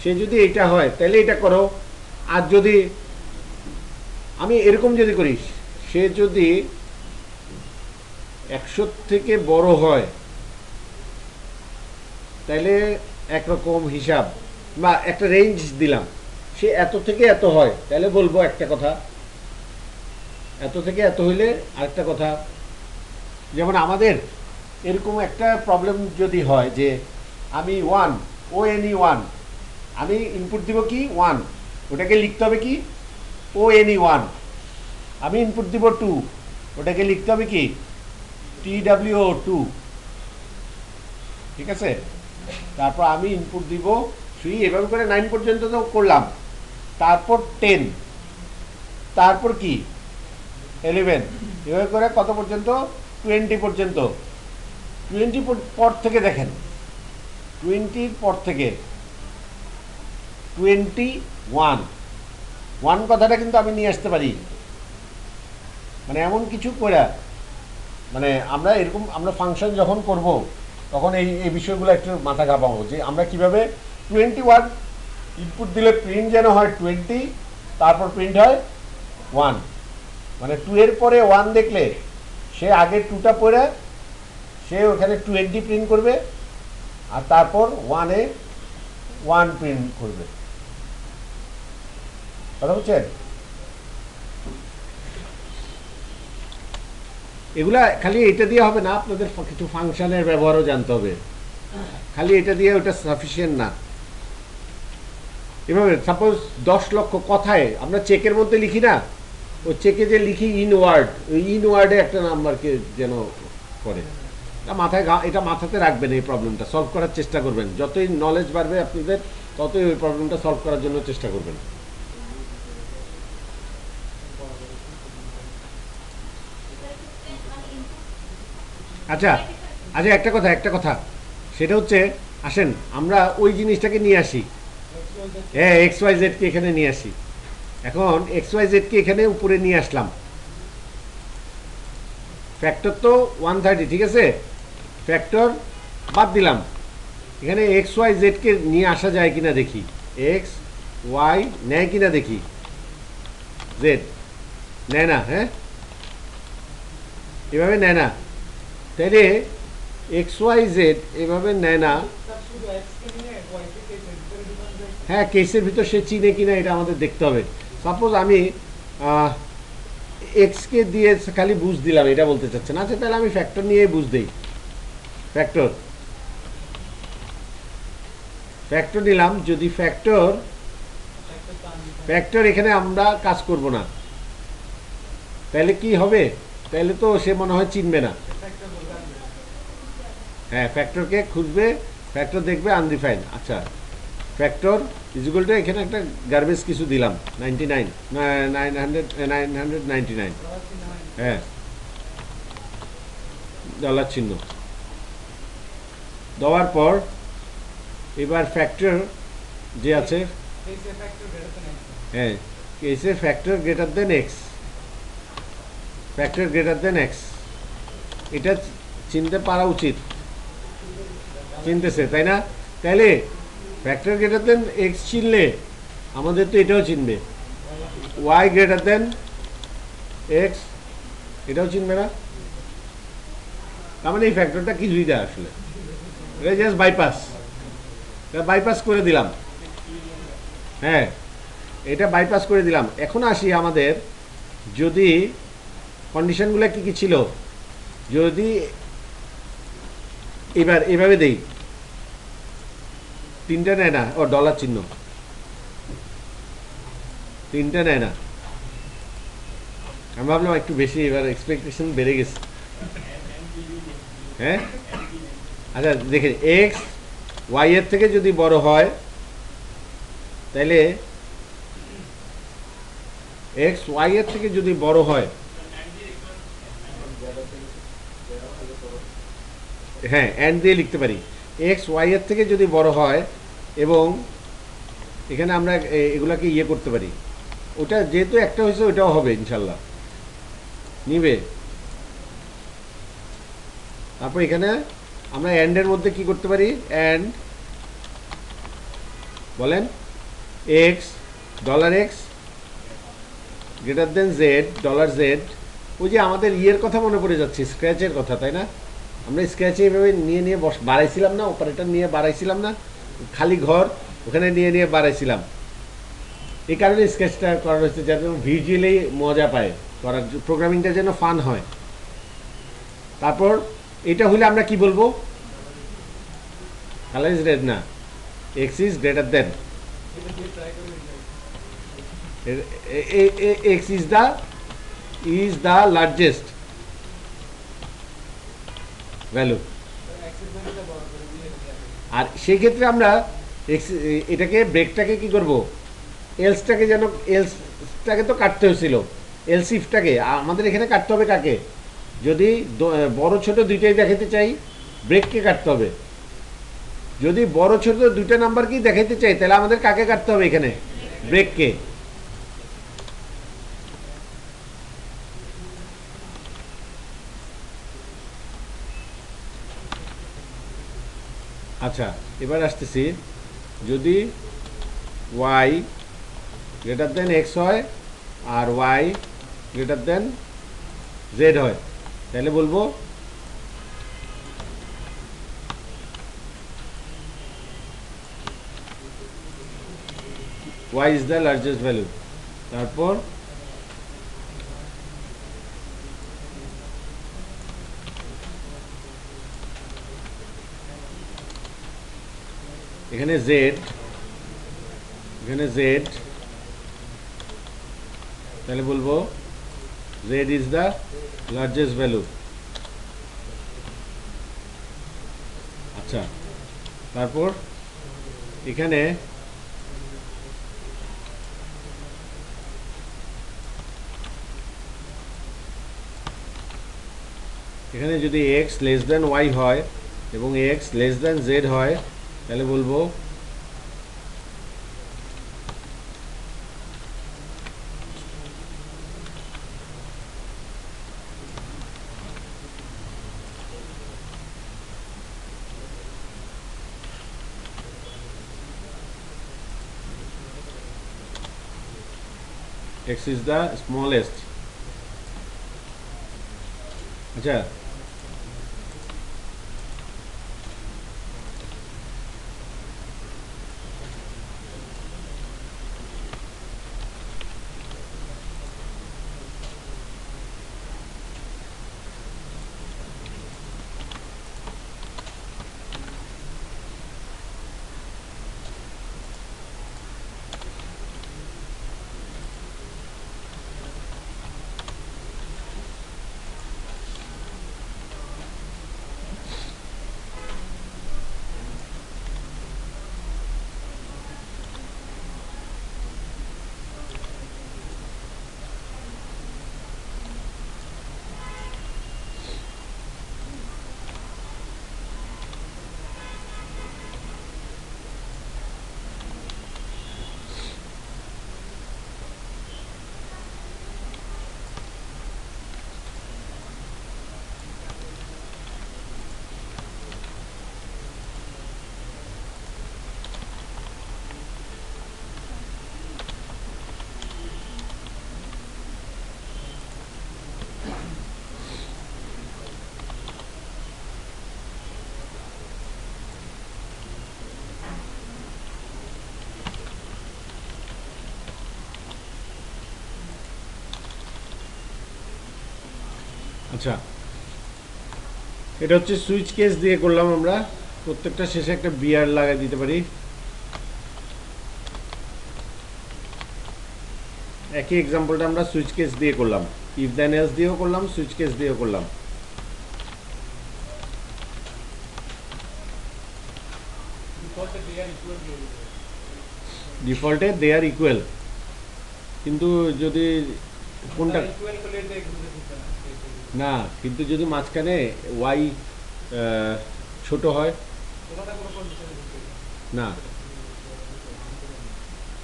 Speaker 1: সে যদি এটা হয় তাহলে এটা করো। আর যদি আমি এরকম যদি করি, সে যদি 100 থেকে বড় হয় তাহলে একরকম হিসাব বা একটা রেঞ্জ দিলাম। সে এত থেকে এত হয় তাহলে বলবো একটা কথা, এত থেকে এত হইলে আরেকটা কথা। যেমন আমাদের এরকম একটা প্রবলেম যদি হয় যে আমি ONE1 আমি ইনপুট দিব কি 1, ওটাকে লিখতে হবে কি ONE1। আমি ইনপুট দিব 2, ওটাকে লিখতে হবে কি TWO2। ঠিক আছে, তারপর আমি ইনপুট দিব 3, এভাবে করে 9 পর্যন্ত তো করলাম। তারপর 10, তারপর কি 11, এভাবে করে কত পর্যন্ত 20 পর্যন্ত। 20 পর থেকে দেখেন, 20 পর থেকে 21 কথাটা কিন্তু আমি নিয়ে আসতে পারি। মানে এমন কিছু করে, মানে আমরা এরকম আমরা ফাংশন যখন করব তখন এই বিষয়গুলো একটু মাথা ঘামাবো যে আমরা কিভাবে 21 ইনপুট দিলে প্রিন্ট যেন হয় 20, তারপর প্রিন্ট হয় 1। মানে 2 এর পরে 1 দেখলে সে আগে 2টা পড়ে সে ওখানে 20 প্রিন্ট করবে, আর তারপর 1-এ 1 প্রিন্ট করবে। কথা বুঝছেন? এগুলা খালি এটা দিয়ে হবে না, আপনাদের কিছু ফাংশনের ব্যবহারও জানতে হবে। খালি এটা দিয়ে ওটা সাফিসিয়েন্ট না। এভাবে সাপোজ 10 লক্ষ কথায় আমরা চেকের মধ্যে লিখি না, ও চেকে যে লিখি ইনওয়ার্ড, ওই ইনওয়ার্ডে একটা নাম্বারকে যেন করে। মাথায় এটা মাথাতে রাখবেন, এই প্রবলেমটা সলভ করার চেষ্টা করবেন। যতই নলেজ বাড়বে আপনাদের ততই ওই প্রবলেমটা সলভ করার জন্য চেষ্টা করবেন। আচ্ছা আচ্ছা, একটা কথা সেটা হচ্ছে, আসেন আমরা ওই জিনিসটাকে নিয়ে আসি। হ্যাঁ XYZ-কে এখানে নিয়ে আসি। এখন XYZ-কে এখানে উপরে নিয়ে আসলাম। ফ্যাক্টর তো 130, ঠিক আছে, ফ্যাক্টর বাদ দিলাম। এখানে XYZ-কে নিয়ে আসা যায় কিনা দেখি। XY নেয় কিনা দেখি, Z নেয় না। হ্যাঁ এভাবে নেয় না, তাইলে XYZ এভাবে নেয় না। হ্যাঁ কেসের ভিতর সে চিনে কিনা এটা আমাদের দেখতে হবে। সাপোজ আমি এক্সকে দিয়ে খালি বুঝ দিলাম, এটা বলতে চাচ্ছেন। আচ্ছা তাহলে আমি ফ্যাক্টর নিয়ে বুঝ দিই। ফ্যাক্টর নিলাম। যদি ফ্যাক্টর এখানে আমরা কাজ করব না, তাহলে কি হবে? তাহলে তো সে মনে হয় চিনবে না। হ্যাঁ ফ্যাক্টরকে খুঁজবে, ফ্যাক্টর দেখবে আনডিফাইন্ড। আচ্ছা ফ্যাক্টর ইজিক্যাল টু এখানে একটা গার্বেজ কিছু দিলাম 99 999। হ্যাঁ ডলার চিহ্ন দেওয়ার পর এবার ফ্যাক্টর যে আছে, হ্যাঁ কেসে factor greater than x, factor greater than x, এটা চিনতে পারা উচিত, চিনতেছে তাই না? তাইলে ফ্যাক্টর গ্রেটার দেন এক্স চিনলে আমাদের তো এটাও চিনবে, ওয়াই গ্রেটার দেন এক্স এটাও চিনবে না। তার মানে এই ফ্যাক্টরটা কিছুই দেয় আসলে, এটা জাস্ট বাইপাস, এটা বাইপাস করে দিলাম। হ্যাঁ, এটা বাইপাস করে দিলাম। এখন আসি আমাদের, যদি কন্ডিশনগুলো কি কি ছিল, যদি এবার এভাবে দেই, তিনটা নেয় না, ও ডলার চিহ্ন, তিনটা নেয় না, আমি ভাবলাম একটু বেশি, এবার এক্সপেকটেশন বেড়ে গেছে। হ্যাঁ, আচ্ছা দেখে, এক্স ওয়াই এর থেকে যদি বড় হয় তাহলে, এক্স ওয়াই এর থেকে যদি বড় হয়, হ্যাঁ অ্যান্ড দিয়ে লিখতে পারি, এক্স ওয়াই এর থেকে যদি বড় হয়, এবং এখানে আমরা এগুলাকে ইয়ে করতে পারি, ওটা যেহেতু একটা হয়েছে ওটাও হবে ইনশাল্লাহ, নিবে। তারপর এখানে আমরা অ্যান্ডের মধ্যে কি করতে পারি, অ্যান্ড বলেন x dollar x greater than Z dollar Z. ওই যে আমাদের ইয়ের কথা মনে পড়ে যাচ্ছে, স্ক্র্যাচের কথা, তাই না? আমরা স্ক্র্যাচে এভাবে নিয়ে নিয়ে বাড়াইছিলাম না, অপারেটর নিয়ে বাড়াইছিলাম না, খালি ঘর ওখানে নিয়ে নিয়ে বাড়াইছিলাম। এই কারণে স্কেচটা করা হয়েছে, যাতে ভিজুয়ালি মজা পায় করার, প্রোগ্রামিংটা যেন ফান হয়। তারপর এটা হলে আমরা কি বলবো, কালার ইজ রেড না, x is greater than, x is the largest value. আর সেই ক্ষেত্রে আমরা এটাকে ব্রেকটাকে কি করব, এলসটাকে যেন, এলসটাকে তো কাটতে হয়েছিল, এলস ইফটাকে আমাদের এখানে কাটতে হবে কাকে, যদি বড় ছোট দুইটাই দেখাতে চাই ব্রেককে কাটতে হবে, যদি বড় ছোট দুইটা নাম্বারকেই দেখাইতে চাই তাহলে আমাদের কাকে কাটতে হবে এখানে, ব্রেককে। আচ্ছা এবার আসতেছি, যদি ওয়াই গ্রেটার দেন এক্স হয় আর ওয়াই গ্রেটার দেন জেড হয়, তাহলে বলবো y is the largest value. তারপর এখানে জেড, এখানে জেড, তাহলে বলবো z is the largest value. আচ্ছা তারপর এখানে এখানে যদি এক্স লেস দেন ওয়াই হয় এবং এক্স লেস দেন জেড হয়, তাহলে বলবো x is the smallest। আচ্ছা আচ্ছা, এটা হচ্ছে সুইচ কেস দিয়ে করলাম আমরা। প্রত্যেকটা শেষে একটা বিয়ার লাগাই দিতে পারি। একই এক্সাম্পলটা আমরা সুইচ কেস দিয়ে করলাম, ইফ দেন এলস দিয়েও করলাম, সুইচ কেস দিয়েও করলাম। ডিফল্টে দে আর ইকুয়াল, কিন্তু যদি কোনটা না, কিন্তু যদি মাঝখানে ওয়াই ছোট হয় না,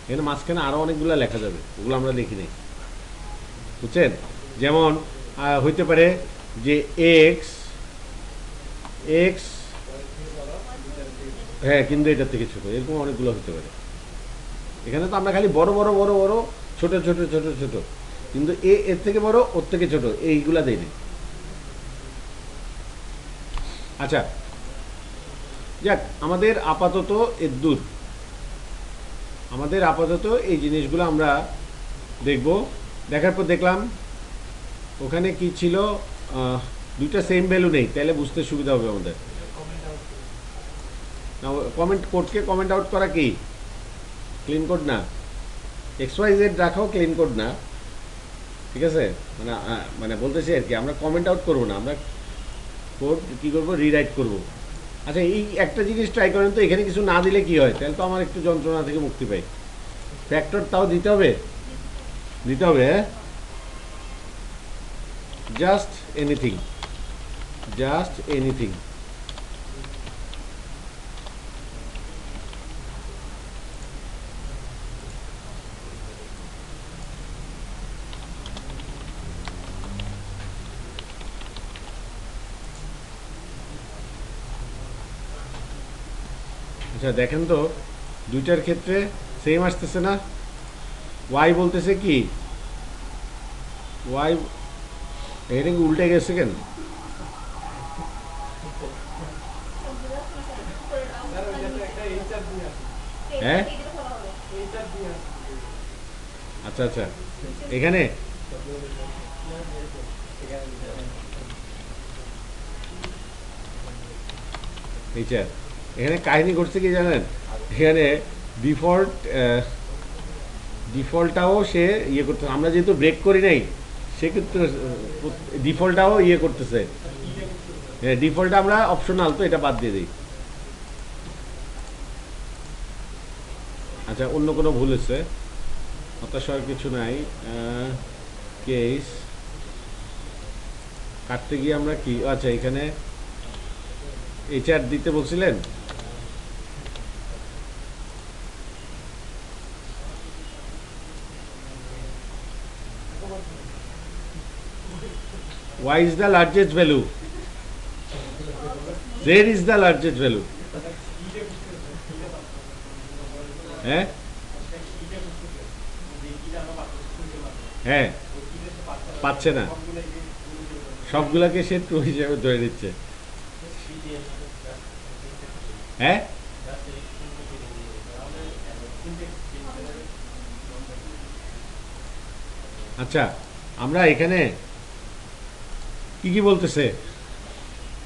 Speaker 1: এখানে মাঝখানে আরও অনেকগুলো লেখা যাবে, ওগুলো আমরা লিখি নাই, বুঝছেন? যেমন হইতে পারে যে এক্স এক্স, হ্যাঁ, কিন্তু এটার থেকে ছোট, এরকম অনেকগুলো হতে পারে। এখানে তো আমরা খালি বড় বড় বড় বড়, ছোট ছোট ছোট ছোট, কিন্তু এর থেকে বড়, ওর থেকে ছোট, এইগুলা দেয় না। আচ্ছা, যাক, আমাদের আপাতত এর দূর, আমাদের আপাতত এই জিনিসগুলো আমরা দেখব। দেখার পর দেখলাম ওখানে কি ছিল, দুইটা সেম ভ্যালু নেই, তাহলে বুঝতে সুবিধা হবে আমাদের। কমেন্ট কোডকে কমেন্ট আউট করা কি ক্লিন কোড না, এক্স ওয়াই জেড রাখাও ক্লিন কোড না, ঠিক আছে? মানে মানে বলতেছি আর কি, আমরা কমেন্ট আউট করবো না, আমরা কোড কী করবো, রিরাইট করবো। আচ্ছা, এই একটা জিনিস ট্রাই করেন তো, এখানে কিছু না দিলে কি হয়, তাহলে তো আমার একটু যন্ত্রণা থেকে মুক্তি পাই। ফ্যাক্টর তাও দিতে হবে, দিতে হবে, হ্যাঁ, জাস্ট এনিথিং, জাস্ট এনিথিং। আচ্ছা, দেখেন তো দুইটার ক্ষেত্রে সেম আসতেছে না? ওয়াই বলতেছে কি, ওয়াই, এটা কি উল্টে গেছে কেন? হ্যাঁ, আচ্ছা আচ্ছা, এখানে এইটা, এখানে কাহিনী ঘটছে কি জানেন, এখানে ডিফল্ট ডিফল্টটাও সে ইয়ে করতে, আমরা যেহেতু ব্রেক করি নাই, সেক্ষেত্রে ডিফল্টটাও ইয়ে করতেছে। হ্যাঁ, ডিফল্টটা আমরা অপশনাল, তো এটা বাদ দিয়ে দিই। আচ্ছা, অন্য কোনো ভুল হচ্ছে, হতাশার কিছু নাই। কেস কাটতে গিয়ে আমরা কি, আচ্ছা, এখানে এইচআর দিতে বলছিলেন, y is the largest value, z is the largest value, হ্যাঁ হ্যাঁ, পাচ্ছে না, সবগুলোকে সে ট্রু হিসেবে ধরে নিচ্ছে। হ্যাঁ, আচ্ছা, আমরা এখানে কি কি বলতেছে,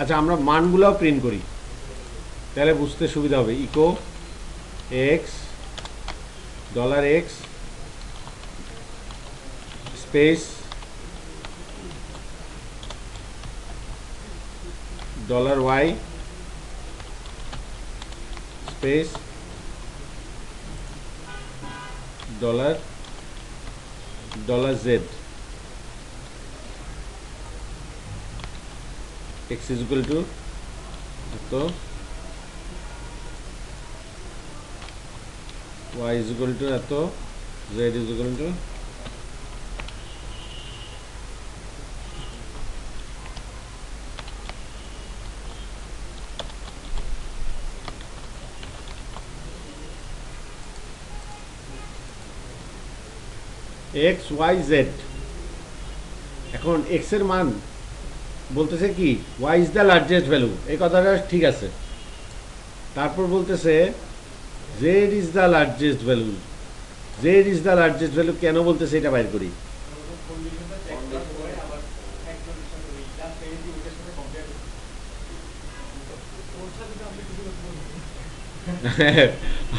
Speaker 1: আচ্ছা, আমরা মানগুলোও প্রিন্ট করি, তাহলে বুঝতে সুবিধা হবে। Echo x dollar x space dollar y space dollar dollar z, x is equal to এত, y is equal to এত, z is equal to x y z। এখন x এর মান বলতেছে কি, y is the largest value, এই কথাটা ঠিক আছে। তারপর বলতেছে z is the largest value, z is the largest value কেন বলতেছে এটা বাইর করি।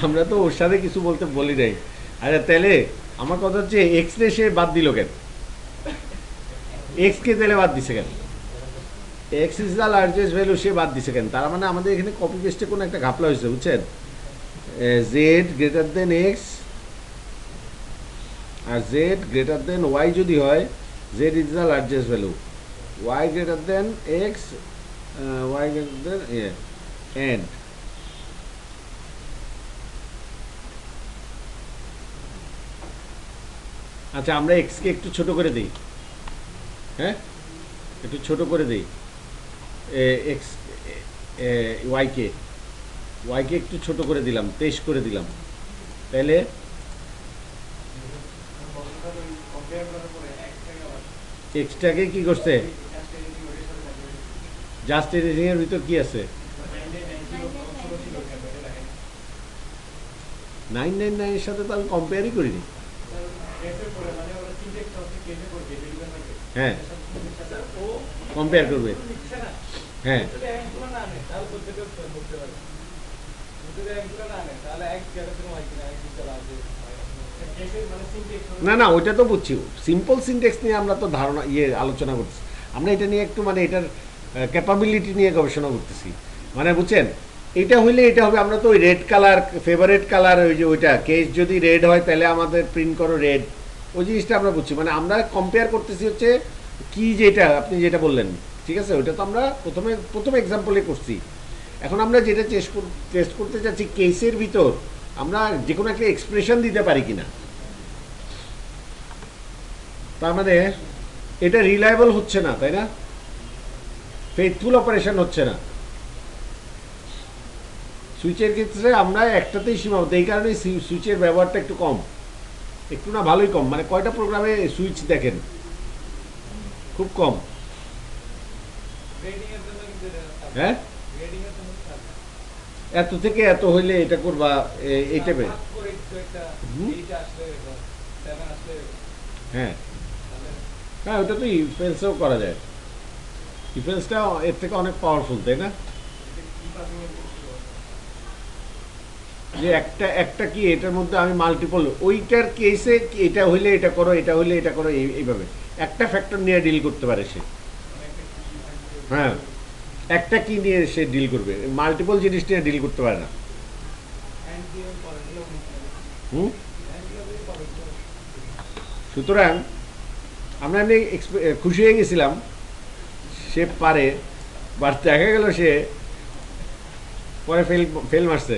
Speaker 1: আমরা তো ওর সাথে কিছু বলতে বলি নাই। আরে তাহলে আমার কথা হচ্ছে এক্স রে সে বাদ দিল কেন? এক্স কে তাহলে বাদ দিছে কেন? X is the largest value সে বাদ দিছে কেন? তার মানে আমাদের এখানে কপি পেস্টে কোনো একটা ঘাপলা হয়েছে, বুঝছেন? জেড গ্রেটার দেন এক্স আর জেড গ্রেটার দেন ওয়াই যদি হয়, z is the largest value, y greater than x, y greater than and. আচ্ছা আমরা এক্সকে একটু ছোট করে দিই, হ্যাঁ একটু ছোট করে দিই, এক্স ওয়াইকে ওয়াইকে একটু ছোট করে দিলাম, 23 করে দিলাম, তাহলে এক্সটাকে কি করছে? জাস্ট এডিটিং এর ভিতর কি আছে? 999 এর সাথে তো আমি কম্পেয়ারই করিনি। হ্যাঁ কম্পেয়ার করবে, হ্যাঁ না না ওইটা তো বুঝছি, সিম্পল সিনটেক্স নিয়ে আমরা তো ধারণা আলোচনা করছি, আমরা এটা নিয়ে একটু মানে এটার ক্যাপাবিলিটি নিয়ে গবেষণা করতেছি, মানে বুঝছেন? এটা হইলে এটা হবে, আমরা তো ওই রেড কালার ফেভারিট কালার, ওই যে ওইটা কেস যদি রেড হয় তাহলে আমাদের প্রিন্ট করো রেড, ওই জিনিসটা আমরা বুঝছি, মানে আমরা কম্পেয়ার করতেছি হচ্ছে কি, যেটা আপনি যেটা বললেন ঠিক আছে, ওইটা তো আমরা প্রথমে এক্সাম্পলে করছি। এখন আমরা যেটা টেস্ট করতে চাচ্ছি কেসের ভিতর আমরা যে কোনো একটা এক্সপ্রেশন দিতে পারি কিনা, তার মানে এটা রিলায়েবল হচ্ছে না, তাই না? ফেথফুল অপারেশন হচ্ছে না। সুইচের ক্ষেত্রে আমরা একটাতেই সীমাবদ্ধ, এই কারণে সুইচের ব্যবহারটা একটু কম, একটু না ভালোই কম, মানে কয়টা প্রোগ্রামে সুইচ দেখেন? খুব কম। হ্যাঁ এত থেকে এত হইলে এটা করবা, এই টাইপের। হ্যাঁ হ্যাঁ ওটা তো ইফেন্সেও করা যায়, ইফেন্সটা এর থেকে অনেক পাওয়ারফুল, তাই না? যে একটা একটা কি এটার মধ্যে আমি মাল্টিপল, ওইটার কেসে এটা হইলে এটা করো, এটা হইলে এটা করো, এইভাবে একটা ফ্যাক্টর নিয়ে ডিল করতে পারে সে। হ্যাঁ একটা কি নিয়ে সে ডিল করবে, মাল্টিপল জিনিস নিয়ে ডিল করতে পারে না। হুম সুতরাং আমরা এমনি খুশি হয়ে গেছিলাম সে পারে, বাট দেখা গেল সে পরে ফেল মারছে।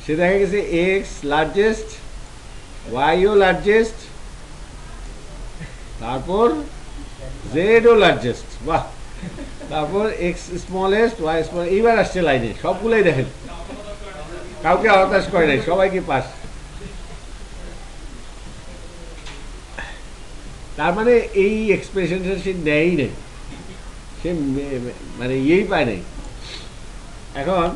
Speaker 1: সে দেখা গেছে এক্স লার্জেস্ট, ওয়াইও লার্জেস্ট, তারপর জেডও লার্জেস্ট, বাহ, তারপর এক্স স্মলেস্ট, ওয়াই স্মল, এইবার আসছে লাইনে সবগুলোই দেখেন, কাউকে হতাশ করে নাই, সবাইকে পাস। তার মানে এই এক্সপ্রেশনটা সে নেয়ই নেই, সে মানে ইয়েই পায় নাই। এখন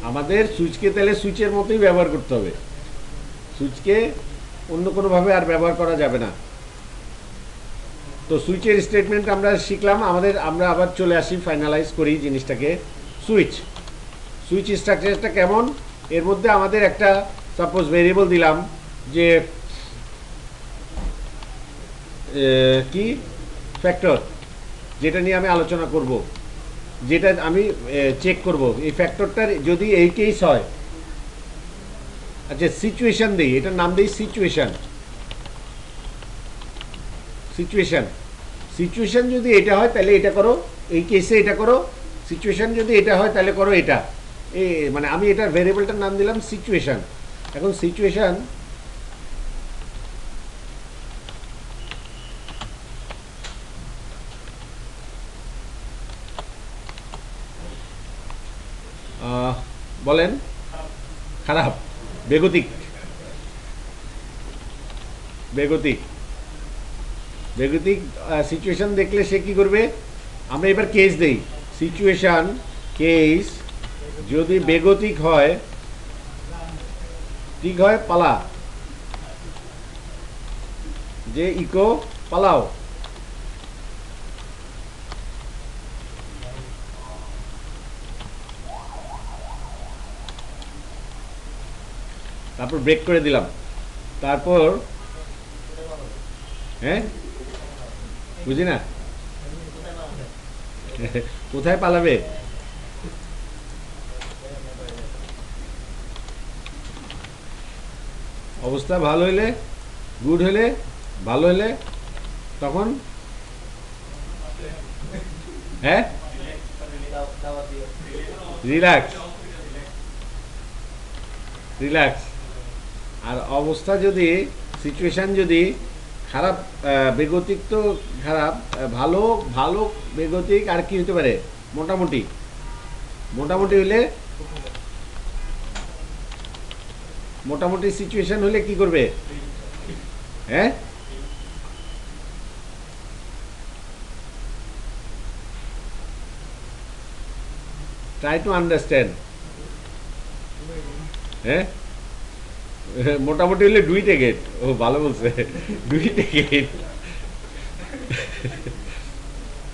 Speaker 1: আমাদের সুইচকে তাহলে সুইচের মতোই ব্যবহার করতে হবে, সুইচকে অন্য কোনোভাবে আর ব্যবহার করা যাবে না। তো সুইচের স্টেটমেন্ট আমরা শিখলাম, আমরা আবার চলে আসি, ফাইনালাইজ করি জিনিসটাকে। সুইচ স্ট্রাকচারটা কেমন? এর মধ্যে আমাদের একটা সাপোজ ভেরিয়েবল দিলাম যে কি ফ্যাক্টর, যেটা নিয়ে আমি আলোচনা করব, যেটা আমি চেক করব এই ফ্যাক্টরটার যদি এই কেস হয়। আচ্ছা সিচুয়েশন দিই, এটার নাম দিই সিচুয়েশন। সিচুয়েশন যদি এটা হয় তাহলে এটা করো, এই কেসে এটা করো, সিচুয়েশন যদি এটা হয় তাহলে করো এটা, মানে আমি এটার ভেরিয়েবলটার নাম দিলাম সিচুয়েশন। এখন সিচুয়েশন বলেন খারাপ, বেগতিক, বেগতিক, বেগতিক সিচুয়েশন দেখলে সে কি করবে? আমরা এবার কেস দেই, সিচুয়েশন কেস যদি বেগতিক হয়, ঠিক হয় পালা, যে ইকো পালাও, তারপর ব্রেক করে দিলাম, তারপর হ্যাঁ বুঝি না কোথায় পালাবে? অবস্থা ভালো হইলে, গুড হলে, ভালো হলে তখন হ্যাঁ রিল্যাক্স, রিল্যাক্স। আর অবস্থা যদি, সিচুয়েশান যদি খারাপ, বেগতিক তো খারাপ, ভালো ভালো বেগতিক, আর কি হতে পারে? মোটামুটি, মোটামুটি হইলে, মোটামুটি সিচুয়েশন হলে কি করবে? হ্যাঁ ট্রাই টু আন্ডারস্ট্যান্ড। হ্যাঁ মোটামুটি হলে ডু ইট এগেইন। ও ভালো বলছে, do it again,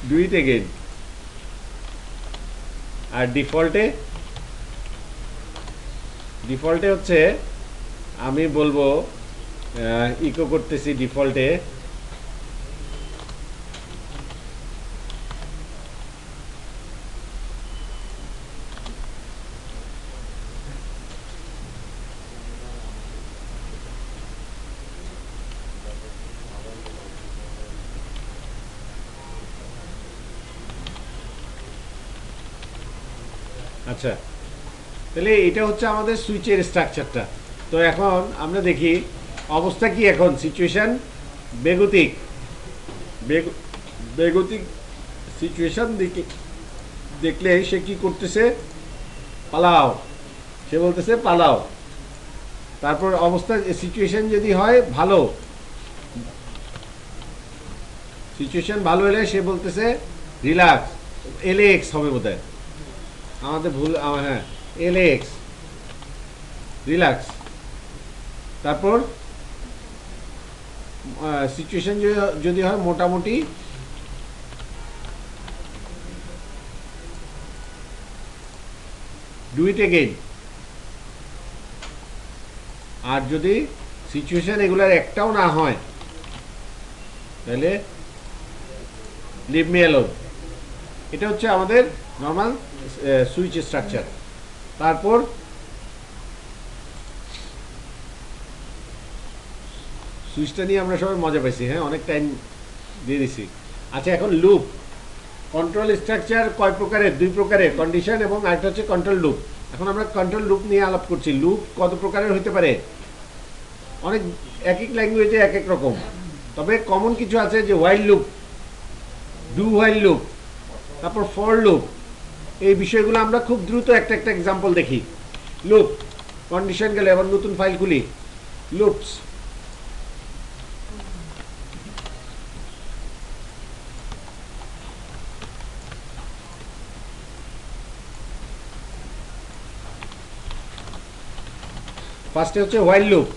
Speaker 1: do it again. আর ডিফল্টে, ডিফল্টে হচ্ছে আমি বলবো ইকো করতেছি ডিফল্টে, আচ্ছা। তাহলে এটা হচ্ছে আমাদের সুইচের স্ট্রাকচারটা। তো এখন আমরা দেখি অবস্থা কি, এখন সিচুয়েশান বেগতিক, বেগতিক সিচুয়েশান দেখলে সে কি করতেছে? পালাও, সে বলতেছে পালাও। তারপর অবস্থা, সিচুয়েশান যদি হয় ভালো, সিচুয়েশান ভালো হলে সে বলতেছে রিল্যাক্স, এলএক্স হবে বোধহয়, আমাদের ভুল, হ্যাঁ এলএক্স, রিল্যাক্স। তারপর সিচুয়েশন যদি হয় মোটামুটি, ডু ইট এগেইন। আর যদি সিচুয়েশন এগুলার একটাও না হয় তাহলে লিভ মি অ্যালোন। এটা হচ্ছে আমাদের নর্মাল সুইচ স্ট্রাকচার। তারপর সুইচটা নিয়ে আমরা সবাই মজা পাইছি, হ্যাঁ অনেক টাইম দিয়ে দিছি। আচ্ছা, এখন লুপ। কন্ট্রোল স্ট্রাকচার কয় প্রকারের? দুই প্রকারের, কন্ডিশন এবং আরেকটা হচ্ছে কন্ট্রোল লুপ। এখন আমরা কন্ট্রোল লুপ নিয়ে আলাপ করছি। লুপ কত প্রকারের হতে পারে? অনেক, এক এক ল্যাঙ্গুয়েজে এক এক রকম, তবে কমন কিছু আছে, যে while loop, do while loop, তারপর ফর লুপ। এই বিষয়গুলো আমরা খুব দ্রুত একটা একটা এক্সাম্পল দেখি। লুপ, কন্ডিশন গেলে, আবার নতুন ফাইল খুলি, লুপস। ফার্স্টে হচ্ছে হোয়াইল লুপ।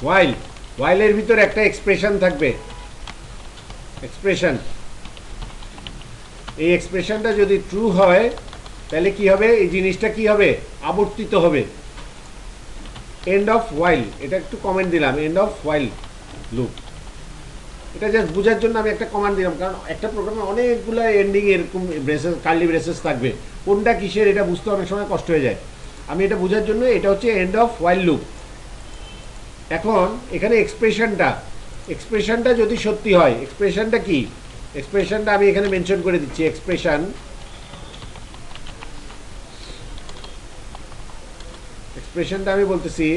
Speaker 1: হোয়াইল, হোয়াইলের ভিতর একটা এক্সপ্রেশন থাকবে, এক্সপ্রেশন। এই এক্সপ্রেশনটা যদি ট্রু হয় তাহলে কি হবে? এই জিনিসটা কি হবে? আবর্তিত হবে। এন্ড অফ হোয়াইল, এটা একটু কমেন্ট দিলাম, এন্ড অফ হোয়াইল লুপ। এটা জাস্ট বোঝার জন্য আমি একটা কমান্ড দিলাম, কারণ একটা প্রোগ্রামে অনেকগুলো এন্ডিং এরকম ব্রেসেস, কার্লি ব্রেসেস থাকবে, কোনটা কিসের এটা বুঝতে অনেক সময় কষ্ট হয়ে যায়। আমি এটা বোঝার জন্য, এটা হচ্ছে এন্ড অফ হোয়াইল লুপ। এখন এখানে এক্সপ্রেশনটা, এক্সপ্রেশনটা যদি সত্যি হয়, এক্সপ্রেশনটা কি? এক্সপ্রেশনটা আমি এখানে মেনশন করে দিচ্ছি, এক্সপ্রেশন, এক্সপ্রেশনটা আমি বলতেছি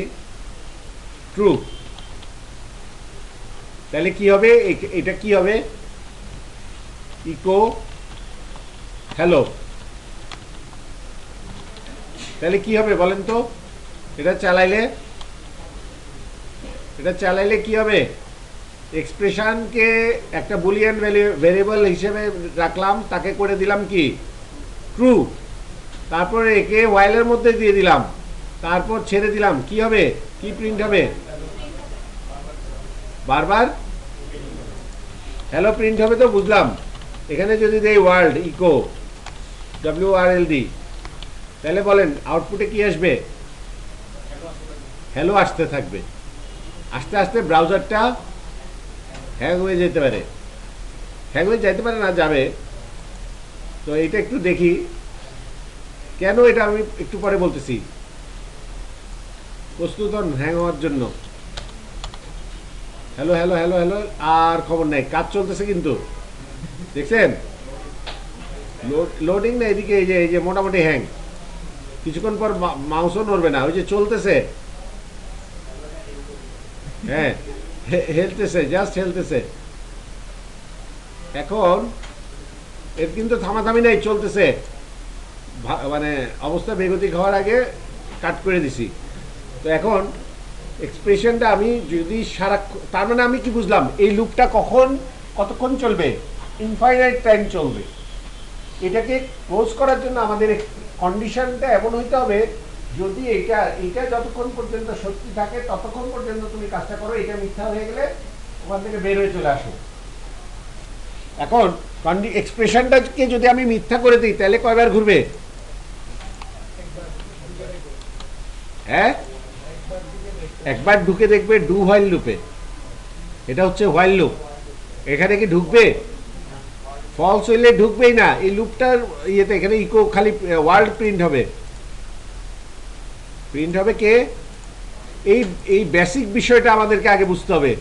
Speaker 1: ট্রু। তাহলে কি হবে? এটা কি হবে? Echo hello. তাহলে কি হবে বলেন তো? এটা চালাইলে, এটা চালাইলে কি হবে? এক্সপ্রেশনকে একটা বুলিয়ান ভেরিয়েবল হিসেবে রাখলাম, তাকে করে দিলাম কি? ট্রু। তারপরে একে হোয়াইলের মধ্যে দিয়ে দিলাম, তারপর ছেড়ে দিলাম, কি হবে? কি প্রিন্ট হবে? বারবার হ্যালো প্রিন্ট হবে, তো বুঝলাম। এখানে যদি দেই ওয়ার্ল্ড ইকো, WRLD, তাহলে বলেন আউটপুটে কি আসবে? হ্যালো আসতে থাকবে, আস্তে আস্তে ব্রাউজারটা হ্যাং হয়ে যেতে পারে, হ্যাং হয়ে যেতে পারে না, যাবে। তো এটা একটু দেখি কেন, এটা আমি একটু পরে বলতেছি। প্রস্তুত হন হ্যাং হওয়ার জন্য। হ্যালো হ্যালো হ্যালো হ্যালো, আর খবর নাই, কাজ চলতেছে কিন্তু, দেখছেন লোডিং না এদিকে, এই যে মোটামুটি হ্যাং, কিছুক্ষণ পর মাউসও নড়বে না, ওই যে চলতেছে, হ্যাঁ হেলতেছে, জাস্ট হেলতেছে। এখন এর কিন্তু থামাথামি নাই, চলতেছে, মানে অবস্থা বেগতিক হওয়ার আগে কাট করে দিছি। তো এখন এক্সপ্রেশনটা আমি যদি সারা, তার মানে আমি কি বুঝলাম, এই লুপটা কতক্ষণ চলবে, ইনফাইনাইট টাইম চলবে। এটাকে ক্লোজ করার জন্য আমাদের কন্ডিশনটা এমন হইতে হবে, যদি এটা যতক্ষণ পর্যন্ত সত্যি থাকে ততক্ষণ পর্যন্ত তুমি কাজটা করো, এটা মিথ্যা হয়ে গেলে ওখান থেকে বের হয়ে চলে আসো। এখন এক্সপ্রেশনটাকে যদি আমি মিথ্যা করে দিই তাহলে কয়বার ঘুরবে? হ্যাঁ, একবার ঢুকে দেখবে ডু হোয়াইল লুপে, এটা হচ্ছে হোয়াইল লুপ, এখানে কি ঢুকবে? ফলস হইলে ঢুকবেই না এই লুপটার ইয়েতে। এখানে ইকো খালি ওয়ার্ড প্রিন্ট হবে, কে এই বেসিক বিষয়টা আমাদেরকে আগে বুঝতে হবে।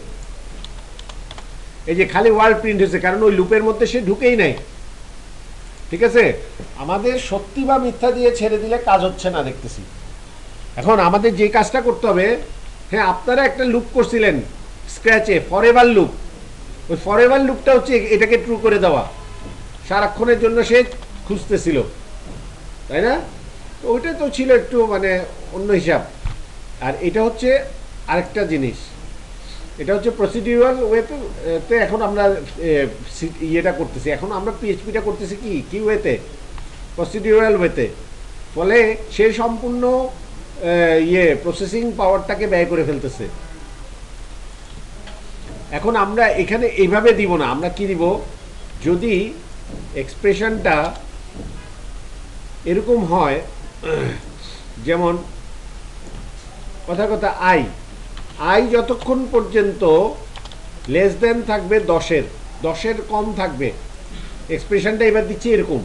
Speaker 1: এই যে খালি ওয়ার্ড প্রিন্ট হয়েছে, কারণ ওই লুপের মধ্যে সে ঢুকেই নাই, ঠিক আছে। আমাদের সত্যি বা মিথ্যা দিয়ে ছেড়ে দিলে কাজ হচ্ছে না দেখতেছি। এখন আমাদের যে কাজটা করতে হবে, হ্যাঁ আপনারা একটা লুপ করছিলেন স্ক্র্যাচে, ফরএভার লুপ, ওই ফরএভার লুপটা হচ্ছে এটাকে ট্রু করে দেওয়া, সারাক্ষণের জন্য সে খুঁজতেছিল, তাই না? তো ওইটা তো ছিল একটু মানে অন্য হিসাব। আর এটা হচ্ছে আরেকটা জিনিস, এটা হচ্ছে প্রসিডিউরাল ওয়েতে। এখন আমরা ইয়েটা করতেছি, এখন আমরা পিএইচপিটা করতেছি কি ওয়েতে, প্রসিডিউরাল ওয়েতে। ফলে সে সম্পূর্ণ প্রসেসিং পাওয়ারটাকে ব্যয় করে ফেলতেছে। এখন আমরা এখানে এইভাবে দিব না, আমরা কি দিব, যদি এক্সপ্রেশনটা এরকম হয়, যেমন কথা আই যতক্ষণ পর্যন্ত লেস দেন থাকবে 10-এর কম থাকবে, এক্সপ্রেশনটা এবার দিচ্ছি এরকম,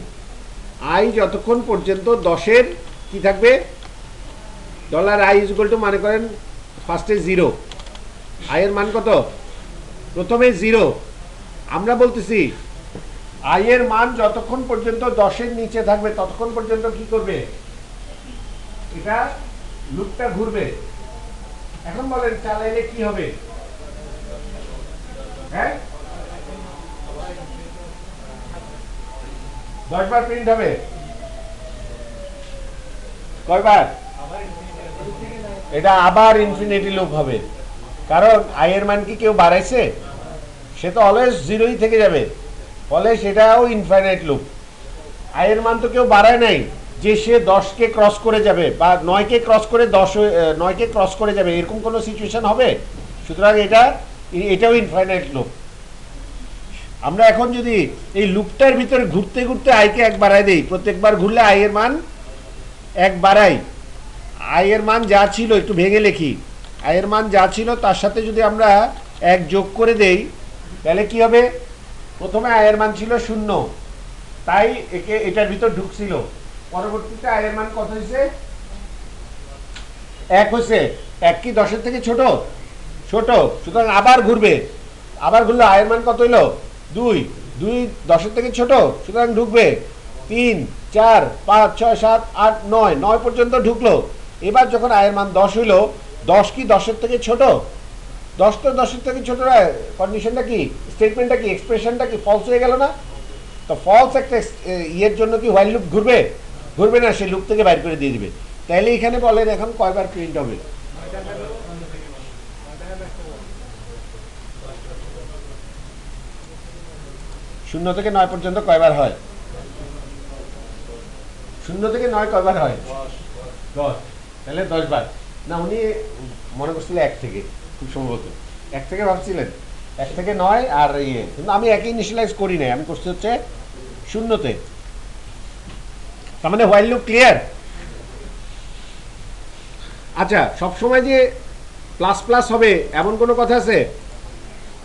Speaker 1: আই যতক্ষণ পর্যন্ত 10-এর কি থাকবে, $i = মনে করেন ফার্স্টে 0, আয়ের মান কত, প্রথমে 0। আমরা বলতেছি আয়ের মান যতক্ষণ পর্যন্ত 10-এর নিচে থাকবে ততক্ষণ পর্যন্ত কি করবে, এটা লুপটা ঘুরবে। এখন বলেন চালাইলে কি হবে, হ্যাঁ 10 বার প্রিন্ট হবে, কয়বার, এটা আবার ইনফিনিটি লুপ হবে। কারণ আয়ের মান কি কেউ বাড়াইছে, সে তো অলওয়েজ 0ই থেকে যাবে, ফলে সেটাও ইনফাইনাইট লুপ। আয়ের মান তো কেউ বাড়ায় নাই যে সে 10কে ক্রস করে যাবে বা 9কে ক্রস করে 9কে ক্রস করে যাবে, এরকম কোনো সিচুয়েশন হবে? সুতরাং এটাও ইনফাইনাইট লুপ। আমরা এখন যদি এই লুপটার ভিতরে ঘুরতে ঘুরতে আইকে 1 বাড়াই দেই, প্রত্যেকবার ঘুরলে আয়ের মান 1 বাড়াই, আয়ের মান যা ছিল, একটু ভেঙে লিখি, আয়ের মান যা ছিল তার সাথে যদি আমরা 1 যোগ করে দেই তাহলে কি হবে, প্রথমে আয়ের মান ছিল 0, তাই এটার ভিতর ঢুকছিল, পরবর্তীতে আয়ের মান কত হয়েছে, 1 হয়েছে। 1 কি 10-এর থেকে ছোট, সুতরাং আবার ঘুরবে, আবার ঘুরলে আয়ের মান কত হইলো, 2 10-এর থেকে ছোট, সুতরাং ঢুকবে 3 4 5 6 7 8 9 পর্যন্ত ঢুকলো। এবার যখন আয়ের মান 10 হইলো, 10 কি 10-এর থেকে ছোট, 10 তো 10-এর থেকে ছোট, কন্ডিশনটা কি, স্টেটমেন্টটা কি, এক্সপ্রেশনটা কি ফলস হয়ে গেল না? তো ফলস একটা ইয়ের জন্য কি হোয়াইল লুপ ঘুরবে না, সেই লুপ থেকে বাইর করে দিয়ে দিবে। তাইলে এখানে বলেন এখন কয়বার প্রিন্ট হবে, 0 থেকে 9 পর্যন্ত কয়বার হয়, 0 থেকে 9 কয়বার হয়, 10, তাহলে 10 বার না। উনি মনে করছিলেন 1 থেকে, খুব সম্ভবত 1 থেকে ভাবছিলেন, 1 থেকে 9 আর কিন্তু আমি একই ইনিশিয়ালাইজ করি নাই, আমি করছি হচ্ছে 0-তে। তার মানে হোয়াইল লুপ ক্লিয়ার। আচ্ছা, সবসময় যে প্লাস প্লাস হবে এমন কোনো কথা আছে?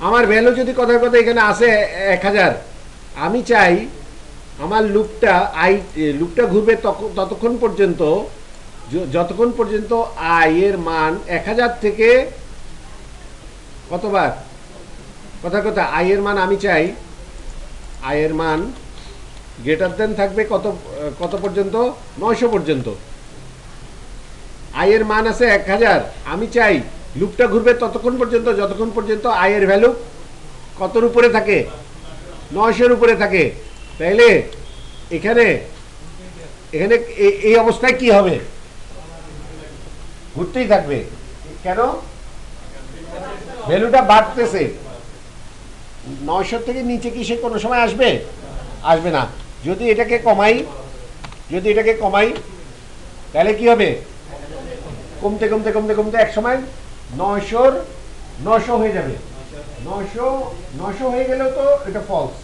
Speaker 1: আমার ভ্যালু যদি কথার কথা এখানে আসে 1000, আমি চাই আমার লুপটা ঘুরবে ততক্ষণ পর্যন্ত যতক্ষণ পর্যন্ত এর মান 1000 থেকে কতবার, কথার কথা এর মান আমি চাই এর মান গ্রেটার দেন থাকবে কত পর্যন্ত? 900 পর্যন্ত। এর মান আছে 1000, আমি চাই লুপটা ঘুরবে ততক্ষণ পর্যন্ত যতক্ষণ পর্যন্ত এর ভ্যালু কতর উপরে থাকে? 900-র উপরে থাকে। তাইলে এখানে এখানে এই অবস্থায় কি হবে? ঘুরতেই থাকবে। কেন? ভ্যালুটা বাড়তেছে। 900 থেকে নিচে কি সে কোনো সময় আসবে? আসবে না। যদি এটাকে কমাই তাহলে কি হবে? কমতে কমতে কমতে কমতে এক সময় 900 হয়ে যাবে। 900 হয়ে গেলেও তো এটা ফলস।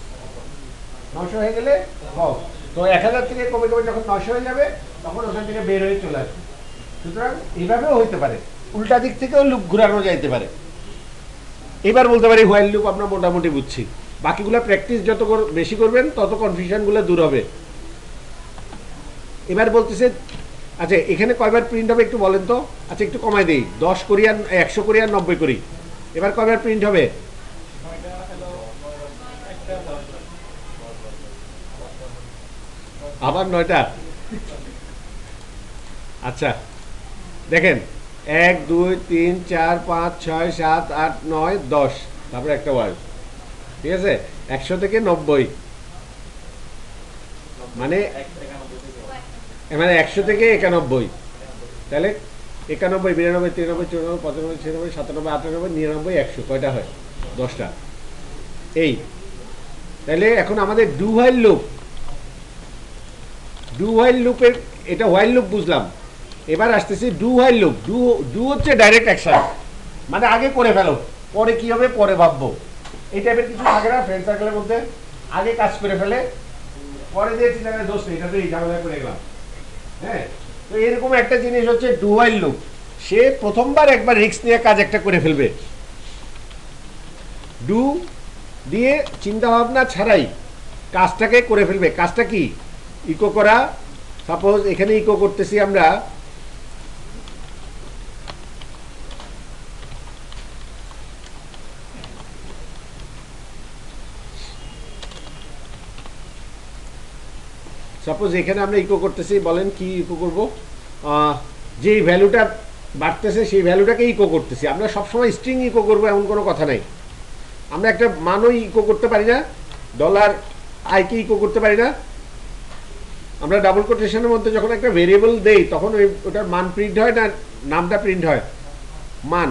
Speaker 1: 900 হয়ে গেলে ফলস। তো 1000 থেকে কমে কমে যখন 900 হয়ে যাবে তখন ওখান থেকে বের হয়ে চলে আসবে। সুতরাং এইভাবেও হইতে পারে, উল্টা দিক থেকেও লুপ ঘুরানো যাইতে পারে। এবার বলতে পারি হোয়াইল লুপ আমরা মোটামুটি বুঝছি। বাকিগুলো প্র্যাকটিস যত বেশি করবেন তত কনফিউশনগুলো দূর হবে। এবার বলতেছে, আচ্ছা এখানে কয়বার প্রিন্ট হবে একটু বলেন তো? আচ্ছা একটু কমাই দিই, 10 করি আর 100 করি আর 90 করি। এবার কয়বার প্রিন্ট হবে? আবার 9টা। আচ্ছা দেখেন, 1 2 3 4 5 6 7 8 9 10, তারপরে একটা ওয়ার্ড। ঠিক আছে, 100 থেকে 90 মানে 100 থেকে 91। তাহলে 91 92 93 94 95 96 97 98 99 100 কয়টা হয়? 10টা। এই তাহলে এখন আমাদের ডু হোয়াইল লুপের, এটা হোয়াইল লুপ বুঝলাম। এবার আসতেছি ডু হোয়াইল লুপ। ডু হচ্ছে ডাইরেক্ট অ্যাকশন, মানে আগে করে ফেলো, পরে কি হবে পরে ভাববো। এই টাইপের কিছু থাকে না ফ্রেন্ড সার্কেলের মধ্যে? আগে কাজ করে ফেলে পরে দিয়ে চিন্তা করে দোস্ত এটা তো এই ঝামেলা করে গেলাম। হ্যাঁ, তো এরকম একটা জিনিস হচ্ছে ডু হোয়াইল লুপ। সে প্রথমবার একবার রিস্ক নিয়ে কাজ একটা করে ফেলবে, ডু দিয়ে চিন্তা ভাবনা ছাড়াই কাজটাকে করে ফেলবে। কাজটা কি? ইকো করা। সাপোজ এখানে ইকো করতেছি আমরা, সাপোজ এখানে আমরা ইকো করতেছি, বলেন কি ইকো করব? যে ভ্যালুটা বাড়তেছে সেই ভ্যালুটাকে ইকো করতেছি। আমরা সবসময় স্ট্রিং ইকো করবো এমন কোনো কথা নাই। আমরা একটা মানও ইকো করতে পারি না, ডলার আইকে ইকো করতে পারি না। আমরা ডাবল কোটেশনের মধ্যে যখন একটা ভেরিয়েবল দেই তখন ওটার মান প্রিন্ট হয় না নামটা প্রিন্ট হয়? মান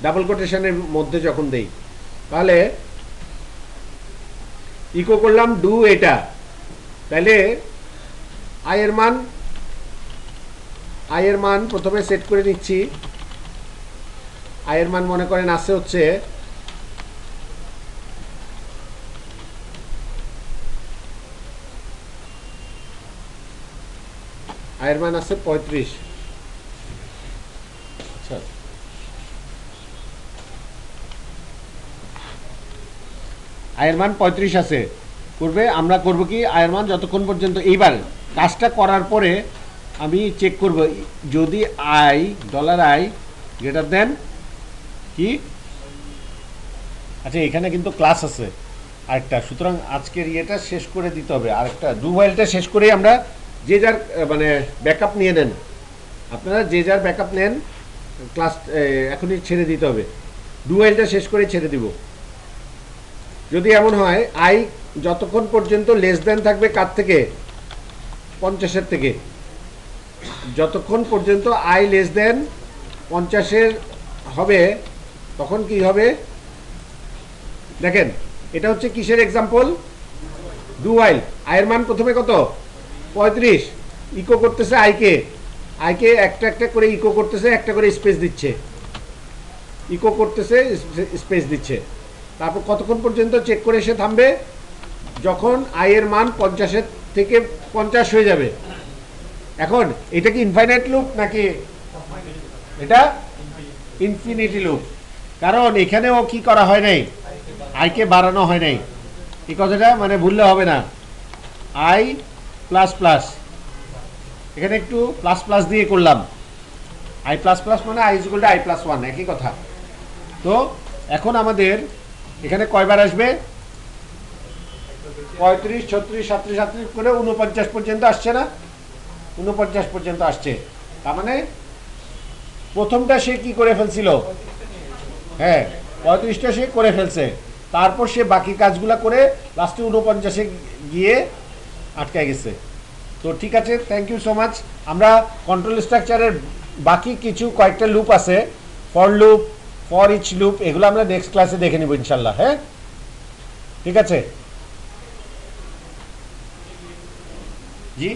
Speaker 1: ডাবল কোটেশনের মধ্যে যখন দেই, তাহলে ইকো করলাম ডু এটা, তাহলে এর মান প্রথমে সেট করে নিচ্ছি। এর মান মনে করেন আছে হচ্ছে এর মান আছে 35। আচ্ছা, এর মান 35 আছে। আমরা করব কি, এর মান যতক্ষণ পর্যন্ত, এইবার কাজটা করার পরে আমি চেক করব যদি ডলার আই গ্রেটার দেন কি। আচ্ছা এখানে কিন্তু ক্লাস আছে আরেকটা, সুতরাং আজকের ইয়েটা শেষ করে দিতে হবে। আরেকটা ডু হোয়াইলটা শেষ করেই আমরা যে যার মানে ব্যাকআপ নিয়ে নেন, আপনারা যে যার ব্যাকআপ নেন, ক্লাস এখনই ছেড়ে দিতে হবে। ডু হোয়াইলটা শেষ করে ছেড়ে দিব। যদি এমন হয় যতক্ষণ পর্যন্ত লেস দেন থাকবে কার থেকে? 50-এর থেকে। যতক্ষণ পর্যন্ত লেস দেন 50-এর হবে তখন কি হবে? দেখেন এটা হচ্ছে কিসের এক্সাম্পল? Do while. এর মান প্রথমে কত? 35। ইকো করতেছে আইকে একটা একটা করে ইকো করতেছে, একটা করে স্পেস দিচ্ছে, ইকো করতেছে স্পেস দিচ্ছে। তারপর কতক্ষণ পর্যন্ত চেক করে সে থামবে? যখন এর মান 50-এর থেকে 50 হয়ে যাবে। এখন এটা কি ইনফাইনাইট লুপ নাকি এটা ইনফিনিটি লুপ, কারণ এখানেও কি করা হয় নাই, আইকে বাড়ানো হয় নাই। এই কথাটা মানে ভুললে হবে না। আই প্লাস প্লাস, এখানে একটু প্লাস প্লাস দিয়ে করলাম। আই প্লাস প্লাস মানে I is equal two I plus one, একই কথা। তো এখন আমাদের এখানে কয়বার আসবে, 35, 36, 37, 37 করে 49 পর্যন্ত আসছে না, 49 পর্যন্ত আসছে। তার মানে প্রথমটা সে কি করে ফেলছিল, হ্যাঁ 35টা সে করে ফেলছে, তারপর সে বাকি কাজগুলা করে লাস্টে 49-এ গিয়ে আটকায় গেছে। তো ঠিক আছে, থ্যাংক ইউ সো মাচ। আমরা কন্ট্রোল স্ট্রাকচারের বাকি কিছু কয়েকটা লুপ আছে, for loop, for each loop, এগুলো আমরা নেক্সট ক্লাসে দেখে নিব ইনশাল্লাহ। হ্যাঁ, ঠিক আছে জি।